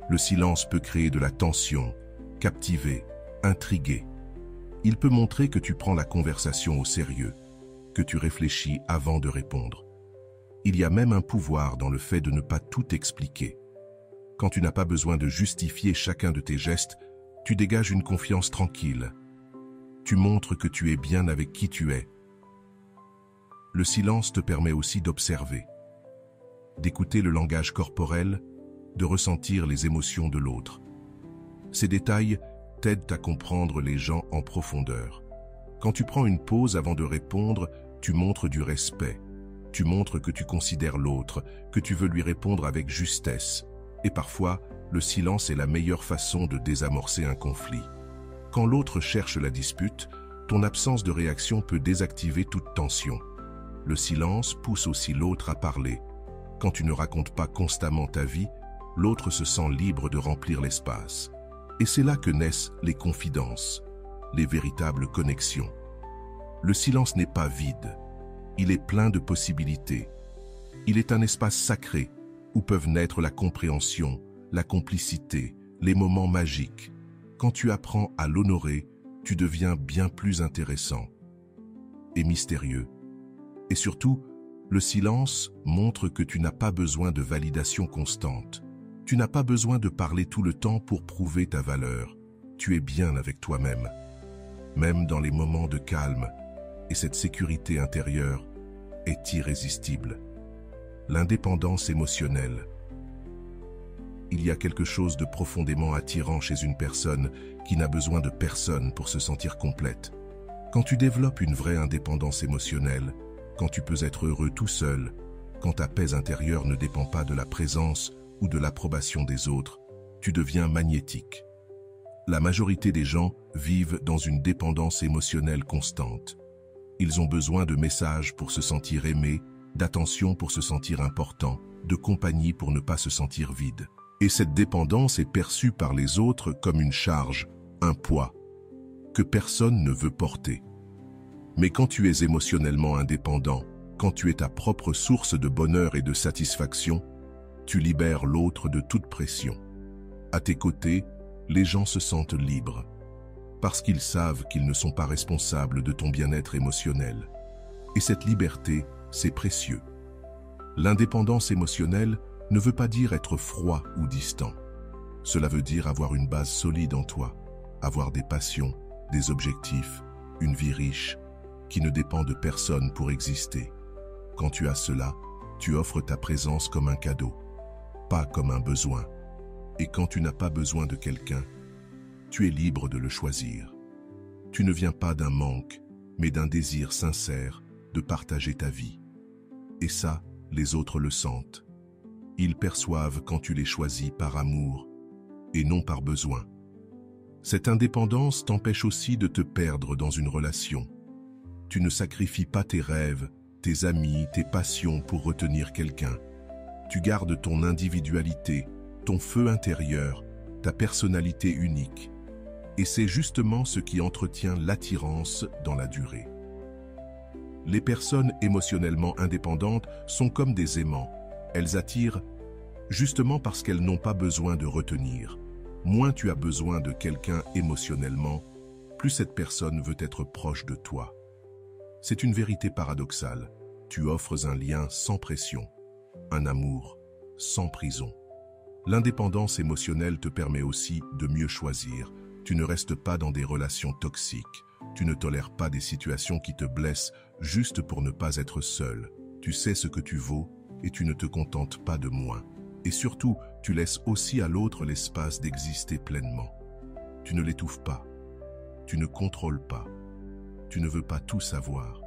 Le silence peut créer de la tension, captiver, intriguer. Il peut montrer que tu prends la conversation au sérieux, que tu réfléchis avant de répondre. Il y a même un pouvoir dans le fait de ne pas tout expliquer. Quand tu n'as pas besoin de justifier chacun de tes gestes, tu dégages une confiance tranquille. Tu montres que tu es bien avec qui tu es. Le silence te permet aussi d'observer. d'écouter le langage corporel, de ressentir les émotions de l'autre. Ces détails t'aident à comprendre les gens en profondeur. Quand tu prends une pause avant de répondre, tu montres du respect. Tu montres que tu considères l'autre, que tu veux lui répondre avec justesse. Et parfois, le silence est la meilleure façon de désamorcer un conflit. Quand l'autre cherche la dispute, ton absence de réaction peut désactiver toute tension. Le silence pousse aussi l'autre à parler. Quand tu ne racontes pas constamment ta vie, l'autre se sent libre de remplir l'espace. Et c'est là que naissent les confidences, les véritables connexions. Le silence n'est pas vide, il est plein de possibilités. Il est un espace sacré où peuvent naître la compréhension, la complicité, les moments magiques. Quand tu apprends à l'honorer, tu deviens bien plus intéressant et mystérieux. Et surtout, le silence montre que tu n'as pas besoin de validation constante. Tu n'as pas besoin de parler tout le temps pour prouver ta valeur. Tu es bien avec toi-même, même dans les moments de calme, et cette sécurité intérieure est irrésistible. L'indépendance émotionnelle. Il y a quelque chose de profondément attirant chez une personne qui n'a besoin de personne pour se sentir complète. Quand tu développes une vraie indépendance émotionnelle, quand tu peux être heureux tout seul, quand ta paix intérieure ne dépend pas de la présence ou de l'approbation des autres, tu deviens magnétique. La majorité des gens vivent dans une dépendance émotionnelle constante. Ils ont besoin de messages pour se sentir aimés, d'attention pour se sentir important, de compagnie pour ne pas se sentir vide. Et cette dépendance est perçue par les autres comme une charge, un poids, que personne ne veut porter. Mais quand tu es émotionnellement indépendant, quand tu es ta propre source de bonheur et de satisfaction, tu libères l'autre de toute pression. À tes côtés, les gens se sentent libres, parce qu'ils savent qu'ils ne sont pas responsables de ton bien-être émotionnel. Et cette liberté, c'est précieux. L'indépendance émotionnelle ne veut pas dire être froid ou distant. Cela veut dire avoir une base solide en toi, avoir des passions, des objectifs, une vie riche, qui ne dépend de personne pour exister. Quand tu as cela, tu offres ta présence comme un cadeau, pas comme un besoin. Et quand tu n'as pas besoin de quelqu'un, tu es libre de le choisir. Tu ne viens pas d'un manque, mais d'un désir sincère de partager ta vie. Et ça, les autres le sentent. Ils perçoivent quand tu les choisis par amour et non par besoin. Cette indépendance t'empêche aussi de te perdre dans une relation. Tu ne sacrifies pas tes rêves, tes amis, tes passions pour retenir quelqu'un. Tu gardes ton individualité, ton feu intérieur, ta personnalité unique. Et c'est justement ce qui entretient l'attirance dans la durée. Les personnes émotionnellement indépendantes sont comme des aimants. Elles attirent justement parce qu'elles n'ont pas besoin de retenir. Moins tu as besoin de quelqu'un émotionnellement, plus cette personne veut être proche de toi. C'est une vérité paradoxale. Tu offres un lien sans pression, un amour sans prison. L'indépendance émotionnelle te permet aussi de mieux choisir. Tu ne restes pas dans des relations toxiques. Tu ne tolères pas des situations qui te blessent juste pour ne pas être seul. Tu sais ce que tu vaux et tu ne te contentes pas de moins. Et surtout, tu laisses aussi à l'autre l'espace d'exister pleinement. Tu ne l'étouffes pas. Tu ne contrôles pas. Tu ne veux pas tout savoir.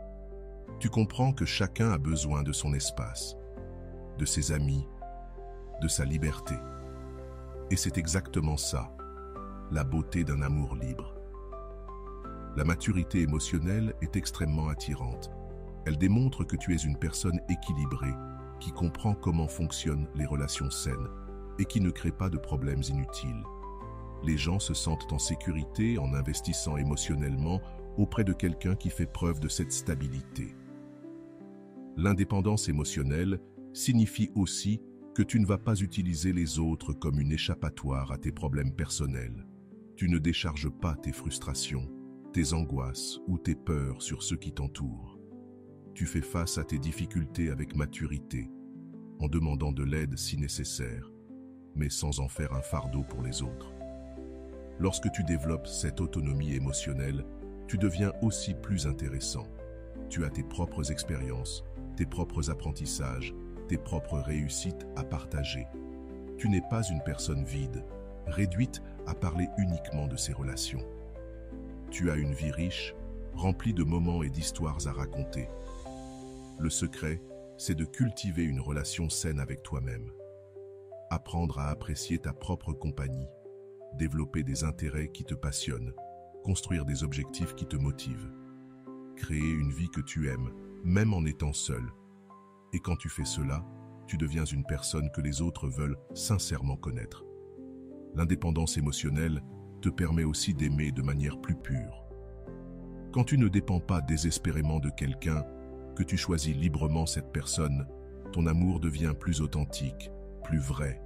Tu comprends que chacun a besoin de son espace, de ses amis, de sa liberté. Et c'est exactement ça, la beauté d'un amour libre. La maturité émotionnelle est extrêmement attirante. Elle démontre que tu es une personne équilibrée, qui comprend comment fonctionnent les relations saines et qui ne crée pas de problèmes inutiles. Les gens se sentent en sécurité en investissant émotionnellement auprès de quelqu'un qui fait preuve de cette stabilité. L'indépendance émotionnelle signifie aussi que tu ne vas pas utiliser les autres comme une échappatoire à tes problèmes personnels. Tu ne décharges pas tes frustrations, tes angoisses ou tes peurs sur ceux qui t'entourent. Tu fais face à tes difficultés avec maturité, en demandant de l'aide si nécessaire, mais sans en faire un fardeau pour les autres. Lorsque tu développes cette autonomie émotionnelle, tu deviens aussi plus intéressant. Tu as tes propres expériences, tes propres apprentissages, tes propres réussites à partager. Tu n'es pas une personne vide, réduite à parler uniquement de ses relations. Tu as une vie riche, remplie de moments et d'histoires à raconter. Le secret, c'est de cultiver une relation saine avec toi-même. Apprendre à apprécier ta propre compagnie, développer des intérêts qui te passionnent, construire des objectifs qui te motivent. Créer une vie que tu aimes, même en étant seul. Et quand tu fais cela, tu deviens une personne que les autres veulent sincèrement connaître. L'indépendance émotionnelle te permet aussi d'aimer de manière plus pure. Quand tu ne dépends pas désespérément de quelqu'un, que tu choisis librement cette personne, ton amour devient plus authentique, plus vrai.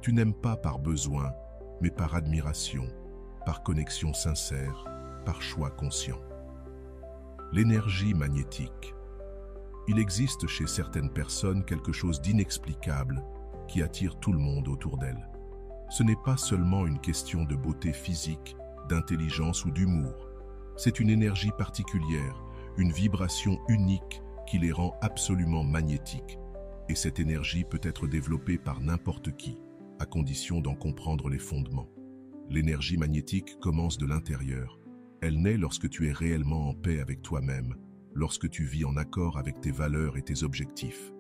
Tu n'aimes pas par besoin, mais par admiration, par connexion sincère, par choix conscient. L'énergie magnétique. Il existe chez certaines personnes quelque chose d'inexplicable qui attire tout le monde autour d'elles. Ce n'est pas seulement une question de beauté physique, d'intelligence ou d'humour. C'est une énergie particulière, une vibration unique qui les rend absolument magnétiques. Et cette énergie peut être développée par n'importe qui, à condition d'en comprendre les fondements. L'énergie magnétique commence de l'intérieur. Elle naît lorsque tu es réellement en paix avec toi-même, lorsque tu vis en accord avec tes valeurs et tes objectifs.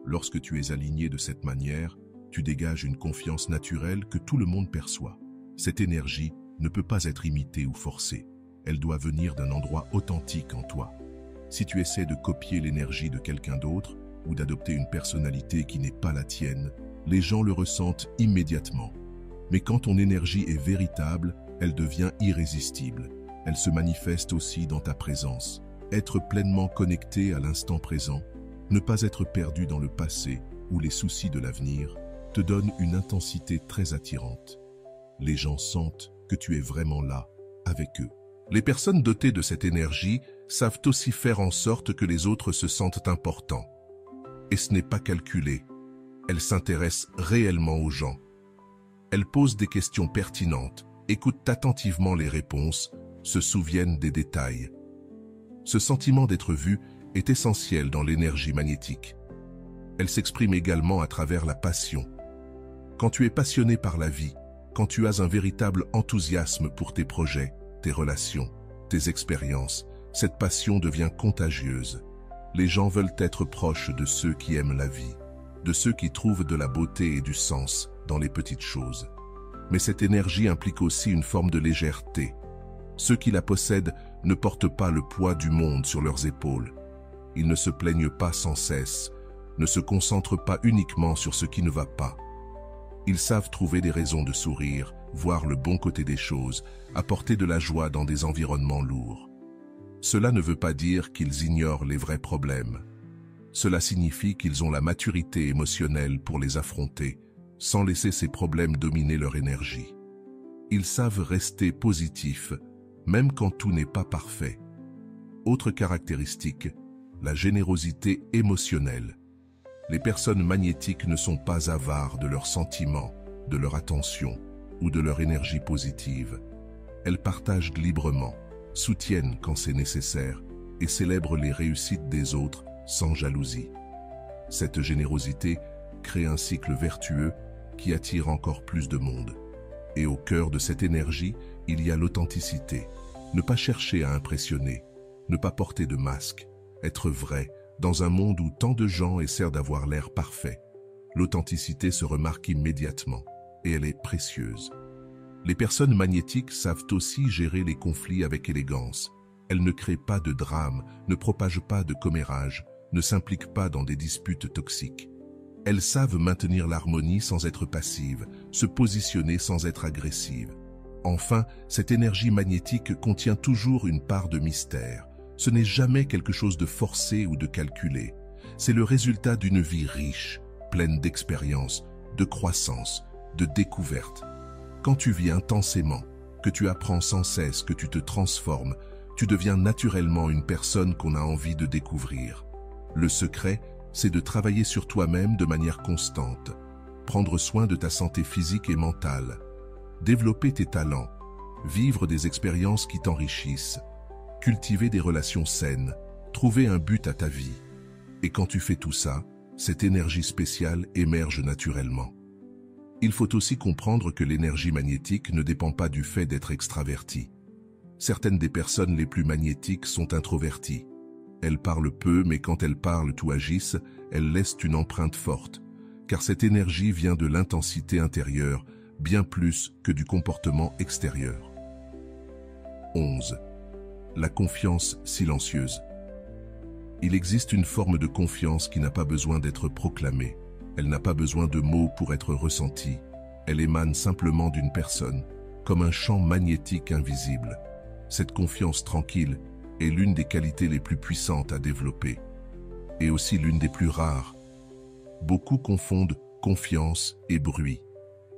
Lorsque tu es aligné de cette manière, tu dégages une confiance naturelle que tout le monde perçoit. Cette énergie ne peut pas être imitée ou forcée. Elle doit venir d'un endroit authentique en toi. Si tu essaies de copier l'énergie de quelqu'un d'autre ou d'adopter une personnalité qui n'est pas la tienne, les gens le ressentent immédiatement. Mais quand ton énergie est véritable, elle devient irrésistible. Elle se manifeste aussi dans ta présence. Être pleinement connecté à l'instant présent, ne pas être perdu dans le passé ou les soucis de l'avenir, te donne une intensité très attirante. Les gens sentent que tu es vraiment là, avec eux. Les personnes dotées de cette énergie savent aussi faire en sorte que les autres se sentent importants. Et ce n'est pas calculé. Elles s'intéressent réellement aux gens. Elles posent des questions pertinentes, écoutent attentivement les réponses, se souviennent des détails. Ce sentiment d'être vu est essentiel dans l'énergie magnétique. Elle s'exprime également à travers la passion. Quand tu es passionné par la vie, quand tu as un véritable enthousiasme pour tes projets, tes relations, tes expériences, cette passion devient contagieuse. Les gens veulent être proches de ceux qui aiment la vie, de ceux qui trouvent de la beauté et du sens dans les petites choses. Mais cette énergie implique aussi une forme de légèreté. Ceux qui la possèdent ne portent pas le poids du monde sur leurs épaules. Ils ne se plaignent pas sans cesse, ne se concentrent pas uniquement sur ce qui ne va pas. Ils savent trouver des raisons de sourire, voir le bon côté des choses, apporter de la joie dans des environnements lourds. Cela ne veut pas dire qu'ils ignorent les vrais problèmes. Cela signifie qu'ils ont la maturité émotionnelle pour les affronter, sans laisser ces problèmes dominer leur énergie. Ils savent rester positifs, même quand tout n'est pas parfait. Autre caractéristique, la générosité émotionnelle. Les personnes magnétiques ne sont pas avares de leurs sentiments, de leur attention ou de leur énergie positive. Elles partagent librement, soutiennent quand c'est nécessaire et célèbrent les réussites des autres sans jalousie. Cette générosité crée un cycle vertueux qui attire encore plus de monde. Et au cœur de cette énergie, il y a l'authenticité. Ne pas chercher à impressionner, ne pas porter de masque, être vrai dans un monde où tant de gens essaient d'avoir l'air parfait. L'authenticité se remarque immédiatement et elle est précieuse. Les personnes magnétiques savent aussi gérer les conflits avec élégance. Elles ne créent pas de drame, ne propagent pas de commérage, ne s'impliquent pas dans des disputes toxiques. Elles savent maintenir l'harmonie sans être passives, se positionner sans être agressives. Enfin, cette énergie magnétique contient toujours une part de mystère. Ce n'est jamais quelque chose de forcé ou de calculé. C'est le résultat d'une vie riche, pleine d'expériences, de croissance, de découvertes. Quand tu vis intensément, que tu apprends sans cesse, que tu te transformes, tu deviens naturellement une personne qu'on a envie de découvrir. Le secret, c'est de travailler sur toi-même de manière constante, prendre soin de ta santé physique et mentale, développer tes talents, vivre des expériences qui t'enrichissent, cultiver des relations saines, trouver un but à ta vie. Et quand tu fais tout ça, Cette énergie spéciale émerge naturellement. Il faut aussi comprendre que l'énergie magnétique ne dépend pas du fait d'être extraverti. Certaines des personnes les plus magnétiques sont introverties. Elles parlent peu, mais quand elles parlent ou agissent, elles laissent une empreinte forte, car cette énergie vient de l'intensité intérieure, bien plus que du comportement extérieur. 11. La confiance silencieuse. Il existe une forme de confiance qui n'a pas besoin d'être proclamée. Elle n'a pas besoin de mots pour être ressentie. Elle émane simplement d'une personne, comme un champ magnétique invisible. Cette confiance tranquille est l'une des qualités les plus puissantes à développer, et aussi l'une des plus rares. Beaucoup confondent confiance et bruit.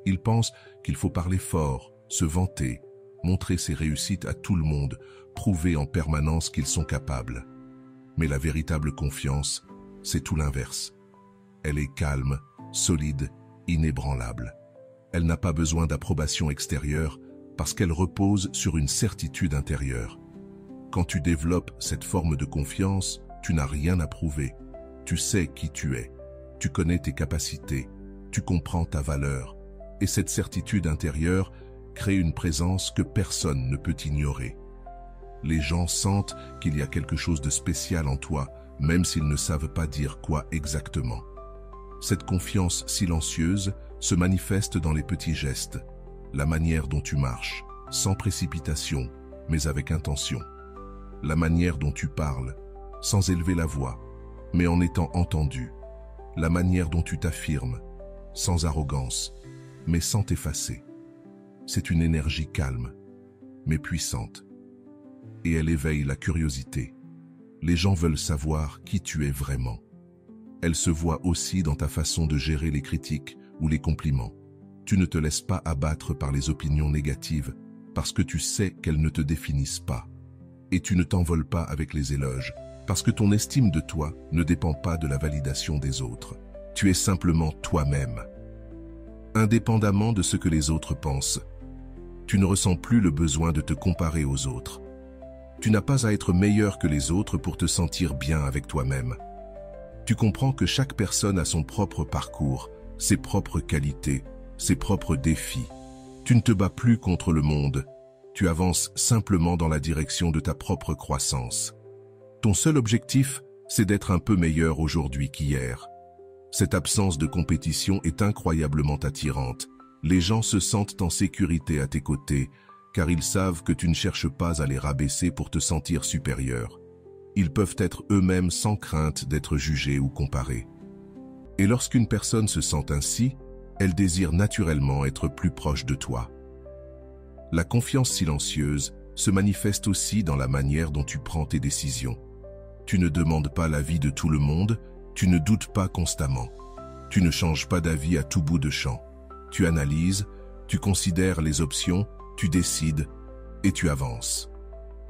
Ils pensent qu'il faut parler fort, se vanter, montrer ses réussites à tout le monde, prouver en permanence qu'ils sont capables. Mais la véritable confiance, c'est tout l'inverse. Elle est calme, solide, inébranlable. Elle n'a pas besoin d'approbation extérieure parce qu'elle repose sur une certitude intérieure. Quand tu développes cette forme de confiance, tu n'as rien à prouver. Tu sais qui tu es. Tu connais tes capacités. Tu comprends ta valeur. Et cette certitude intérieure crée une présence que personne ne peut ignorer. Les gens sentent qu'il y a quelque chose de spécial en toi, même s'ils ne savent pas dire quoi exactement. Cette confiance silencieuse se manifeste dans les petits gestes, la manière dont tu marches, sans précipitation, mais avec intention. La manière dont tu parles, sans élever la voix, mais en étant entendu. La manière dont tu t'affirmes, sans arrogance, mais sans t'effacer. C'est une énergie calme, mais puissante. Et elle éveille la curiosité. Les gens veulent savoir qui tu es vraiment. Elle se voit aussi dans ta façon de gérer les critiques ou les compliments. Tu ne te laisses pas abattre par les opinions négatives parce que tu sais qu'elles ne te définissent pas. Et tu ne t'envoles pas avec les éloges parce que ton estime de toi ne dépend pas de la validation des autres. Tu es simplement toi-même. Indépendamment de ce que les autres pensent, tu ne ressens plus le besoin de te comparer aux autres. Tu n'as pas à être meilleur que les autres pour te sentir bien avec toi-même. Tu comprends que chaque personne a son propre parcours, ses propres qualités, ses propres défis. Tu ne te bats plus contre le monde, tu avances simplement dans la direction de ta propre croissance. Ton seul objectif, c'est d'être un peu meilleur aujourd'hui qu'hier. Cette absence de compétition est incroyablement attirante. Les gens se sentent en sécurité à tes côtés, car ils savent que tu ne cherches pas à les rabaisser pour te sentir supérieur. Ils peuvent être eux-mêmes sans crainte d'être jugés ou comparés. Et lorsqu'une personne se sent ainsi, elle désire naturellement être plus proche de toi. La confiance silencieuse se manifeste aussi dans la manière dont tu prends tes décisions. Tu ne demandes pas l'avis de tout le monde, tu ne doutes pas constamment. Tu ne changes pas d'avis à tout bout de champ. Tu analyses, tu considères les options, tu décides et tu avances.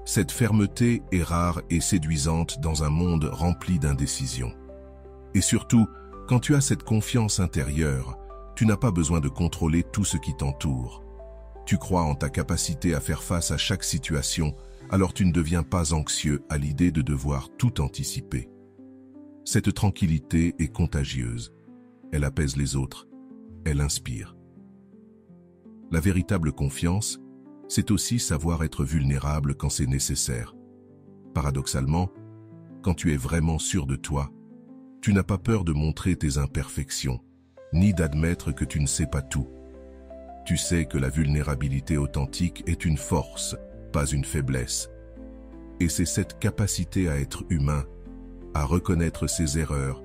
Cette fermeté est rare et séduisante dans un monde rempli d'indécision. Et surtout, quand tu as cette confiance intérieure, tu n'as pas besoin de contrôler tout ce qui t'entoure. Tu crois en ta capacité à faire face à chaque situation, alors tu ne deviens pas anxieux à l'idée de devoir tout anticiper. Cette tranquillité est contagieuse. Elle apaise les autres. Elle inspire. La véritable confiance, c'est aussi savoir être vulnérable quand c'est nécessaire. Paradoxalement, quand tu es vraiment sûr de toi, tu n'as pas peur de montrer tes imperfections, ni d'admettre que tu ne sais pas tout. Tu sais que la vulnérabilité authentique est une force, pas une faiblesse. Et c'est cette capacité à être humain, à reconnaître ses erreurs,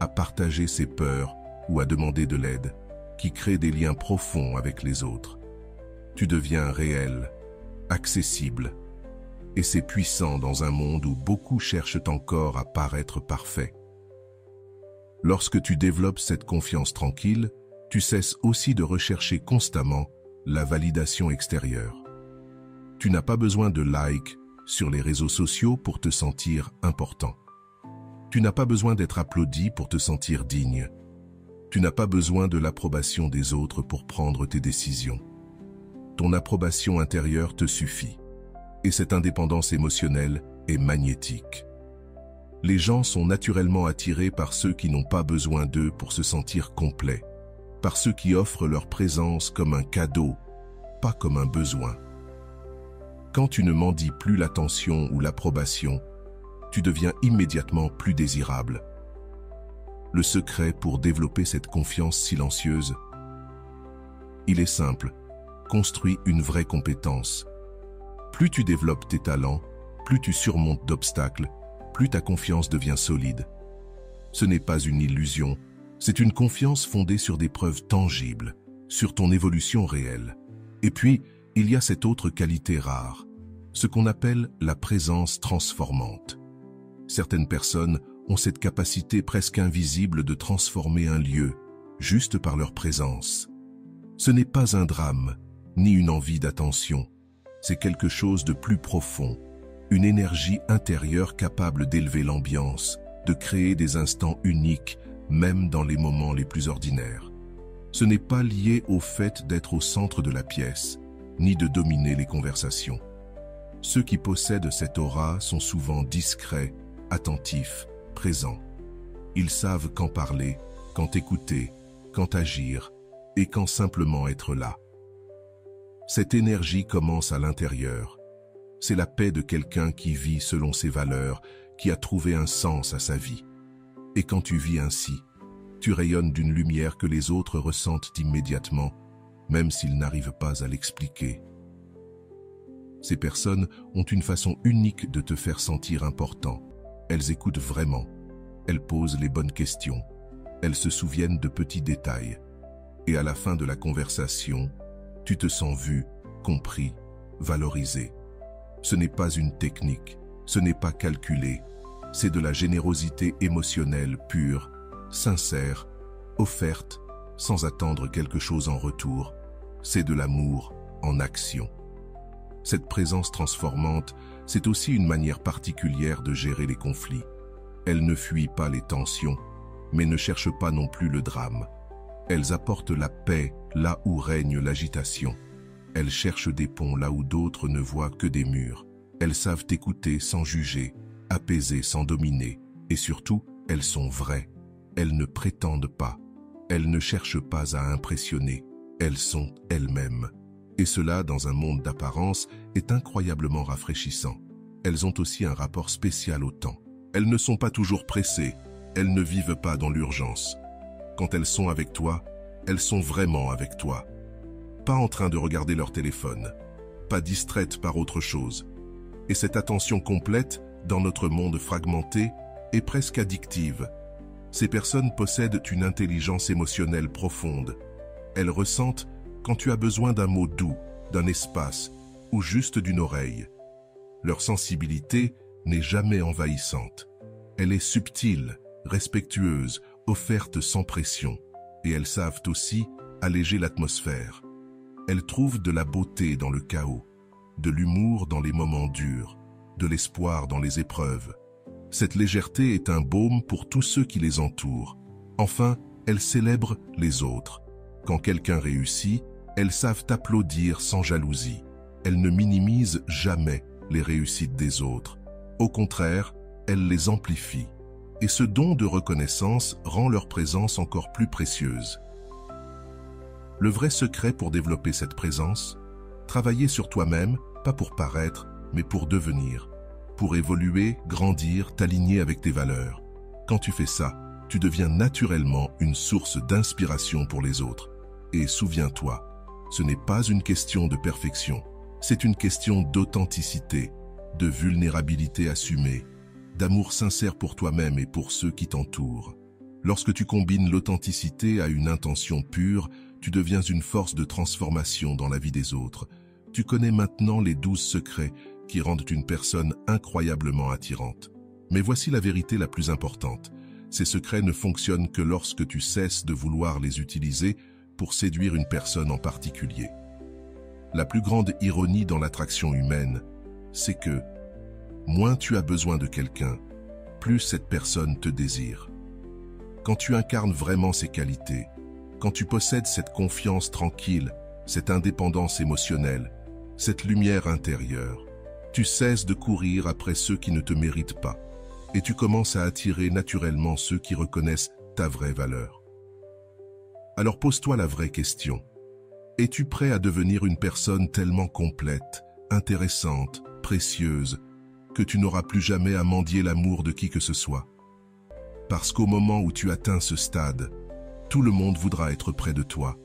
à partager ses peurs ou à demander de l'aide, qui crée des liens profonds avec les autres. Tu deviens réel, accessible, et c'est puissant dans un monde où beaucoup cherchent encore à paraître parfait. Lorsque tu développes cette confiance tranquille, tu cesses aussi de rechercher constamment la validation extérieure. Tu n'as pas besoin de likes sur les réseaux sociaux pour te sentir important. Tu n'as pas besoin d'être applaudi pour te sentir digne. Tu n'as pas besoin de l'approbation des autres pour prendre tes décisions. Ton approbation intérieure te suffit. Et cette indépendance émotionnelle est magnétique. Les gens sont naturellement attirés par ceux qui n'ont pas besoin d'eux pour se sentir complets, par ceux qui offrent leur présence comme un cadeau, pas comme un besoin. Quand tu ne mendis plus l'attention ou l'approbation, tu deviens immédiatement plus désirable. Le secret pour développer cette confiance silencieuse, il est simple, construis une vraie compétence. Plus tu développes tes talents, plus tu surmontes d'obstacles, plus ta confiance devient solide. Ce n'est pas une illusion, c'est une confiance fondée sur des preuves tangibles, sur ton évolution réelle. Et puis, il y a cette autre qualité rare, ce qu'on appelle la présence transformante. Certaines personnes ont cette capacité presque invisible de transformer un lieu, juste par leur présence. Ce n'est pas un drame, ni une envie d'attention. C'est quelque chose de plus profond, une énergie intérieure capable d'élever l'ambiance, de créer des instants uniques, même dans les moments les plus ordinaires. Ce n'est pas lié au fait d'être au centre de la pièce, ni de dominer les conversations. Ceux qui possèdent cette aura sont souvent discrets, attentifs, présents. Ils savent quand parler, quand écouter, quand agir, et quand simplement être là. Cette énergie commence à l'intérieur. C'est la paix de quelqu'un qui vit selon ses valeurs, qui a trouvé un sens à sa vie. Et quand tu vis ainsi, tu rayonnes d'une lumière que les autres ressentent immédiatement, même s'ils n'arrivent pas à l'expliquer. Ces personnes ont une façon unique de te faire sentir important. Elles écoutent vraiment. Elles posent les bonnes questions. Elles se souviennent de petits détails. Et à la fin de la conversation, tu te sens vu, compris, valorisé. Ce n'est pas une technique, ce n'est pas calculé. C'est de la générosité émotionnelle pure, sincère, offerte, sans attendre quelque chose en retour. C'est de l'amour en action. Cette présence transformante, c'est aussi une manière particulière de gérer les conflits. Elles ne fuient pas les tensions, mais ne cherchent pas non plus le drame. Elles apportent la paix là où règne l'agitation. Elles cherchent des ponts là où d'autres ne voient que des murs. Elles savent écouter sans juger, apaiser sans dominer. Et surtout, elles sont vraies. Elles ne prétendent pas. Elles ne cherchent pas à impressionner. Elles sont elles-mêmes. Et cela, dans un monde d'apparence, est incroyablement rafraîchissant. Elles ont aussi un rapport spécial au temps. Elles ne sont pas toujours pressées. Elles ne vivent pas dans l'urgence. Quand elles sont avec toi, elles sont vraiment avec toi. Pas en train de regarder leur téléphone. Pas distraites par autre chose. Et cette attention complète, dans notre monde fragmenté, est presque addictive. Ces personnes possèdent une intelligence émotionnelle profonde. Elles ressentent quand tu as besoin d'un mot doux, d'un espace ou juste d'une oreille. Leur sensibilité n'est jamais envahissante. Elle est subtile, respectueuse, offerte sans pression. Et elles savent aussi alléger l'atmosphère. Elles trouvent de la beauté dans le chaos, de l'humour dans les moments durs, de l'espoir dans les épreuves. Cette légèreté est un baume pour tous ceux qui les entourent. Enfin, elles célèbrent les autres. Quand quelqu'un réussit, elles savent applaudir sans jalousie. Elles ne minimisent jamais les réussites des autres. Au contraire, elles les amplifient. Et ce don de reconnaissance rend leur présence encore plus précieuse. Le vrai secret pour développer cette présence, travailler sur toi-même, pas pour paraître, mais pour devenir. Pour évoluer, grandir, t'aligner avec tes valeurs. Quand tu fais ça, tu deviens naturellement une source d'inspiration pour les autres. Et souviens-toi, ce n'est pas une question de perfection, c'est une question d'authenticité, de vulnérabilité assumée, d'amour sincère pour toi-même et pour ceux qui t'entourent. Lorsque tu combines l'authenticité à une intention pure, tu deviens une force de transformation dans la vie des autres. Tu connais maintenant les 12 secrets qui rendent une personne incroyablement attirante. Mais voici la vérité la plus importante. Ces secrets ne fonctionnent que lorsque tu cesses de vouloir les utiliser pour séduire une personne en particulier. La plus grande ironie dans l'attraction humaine, c'est que moins tu as besoin de quelqu'un, plus cette personne te désire. Quand tu incarnes vraiment ces qualités, quand tu possèdes cette confiance tranquille, cette indépendance émotionnelle, cette lumière intérieure, tu cesses de courir après ceux qui ne te méritent pas. et tu commences à attirer naturellement ceux qui reconnaissent ta vraie valeur. Alors pose-toi la vraie question. Es-tu prêt à devenir une personne tellement complète, intéressante, précieuse, que tu n'auras plus jamais à mendier l'amour de qui que ce soit? Parce qu'au moment où tu atteins ce stade, tout le monde voudra être près de toi.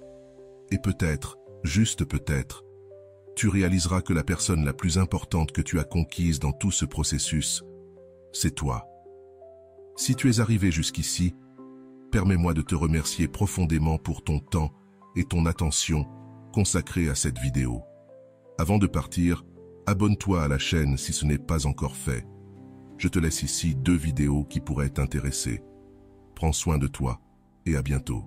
Et peut-être, juste peut-être, tu réaliseras que la personne la plus importante que tu as conquise dans tout ce processus, c'est toi. Si tu es arrivé jusqu'ici, permets-moi de te remercier profondément pour ton temps et ton attention consacrée à cette vidéo. Avant de partir, abonne-toi à la chaîne si ce n'est pas encore fait. Je te laisse ici 2 vidéos qui pourraient t'intéresser. Prends soin de toi et à bientôt.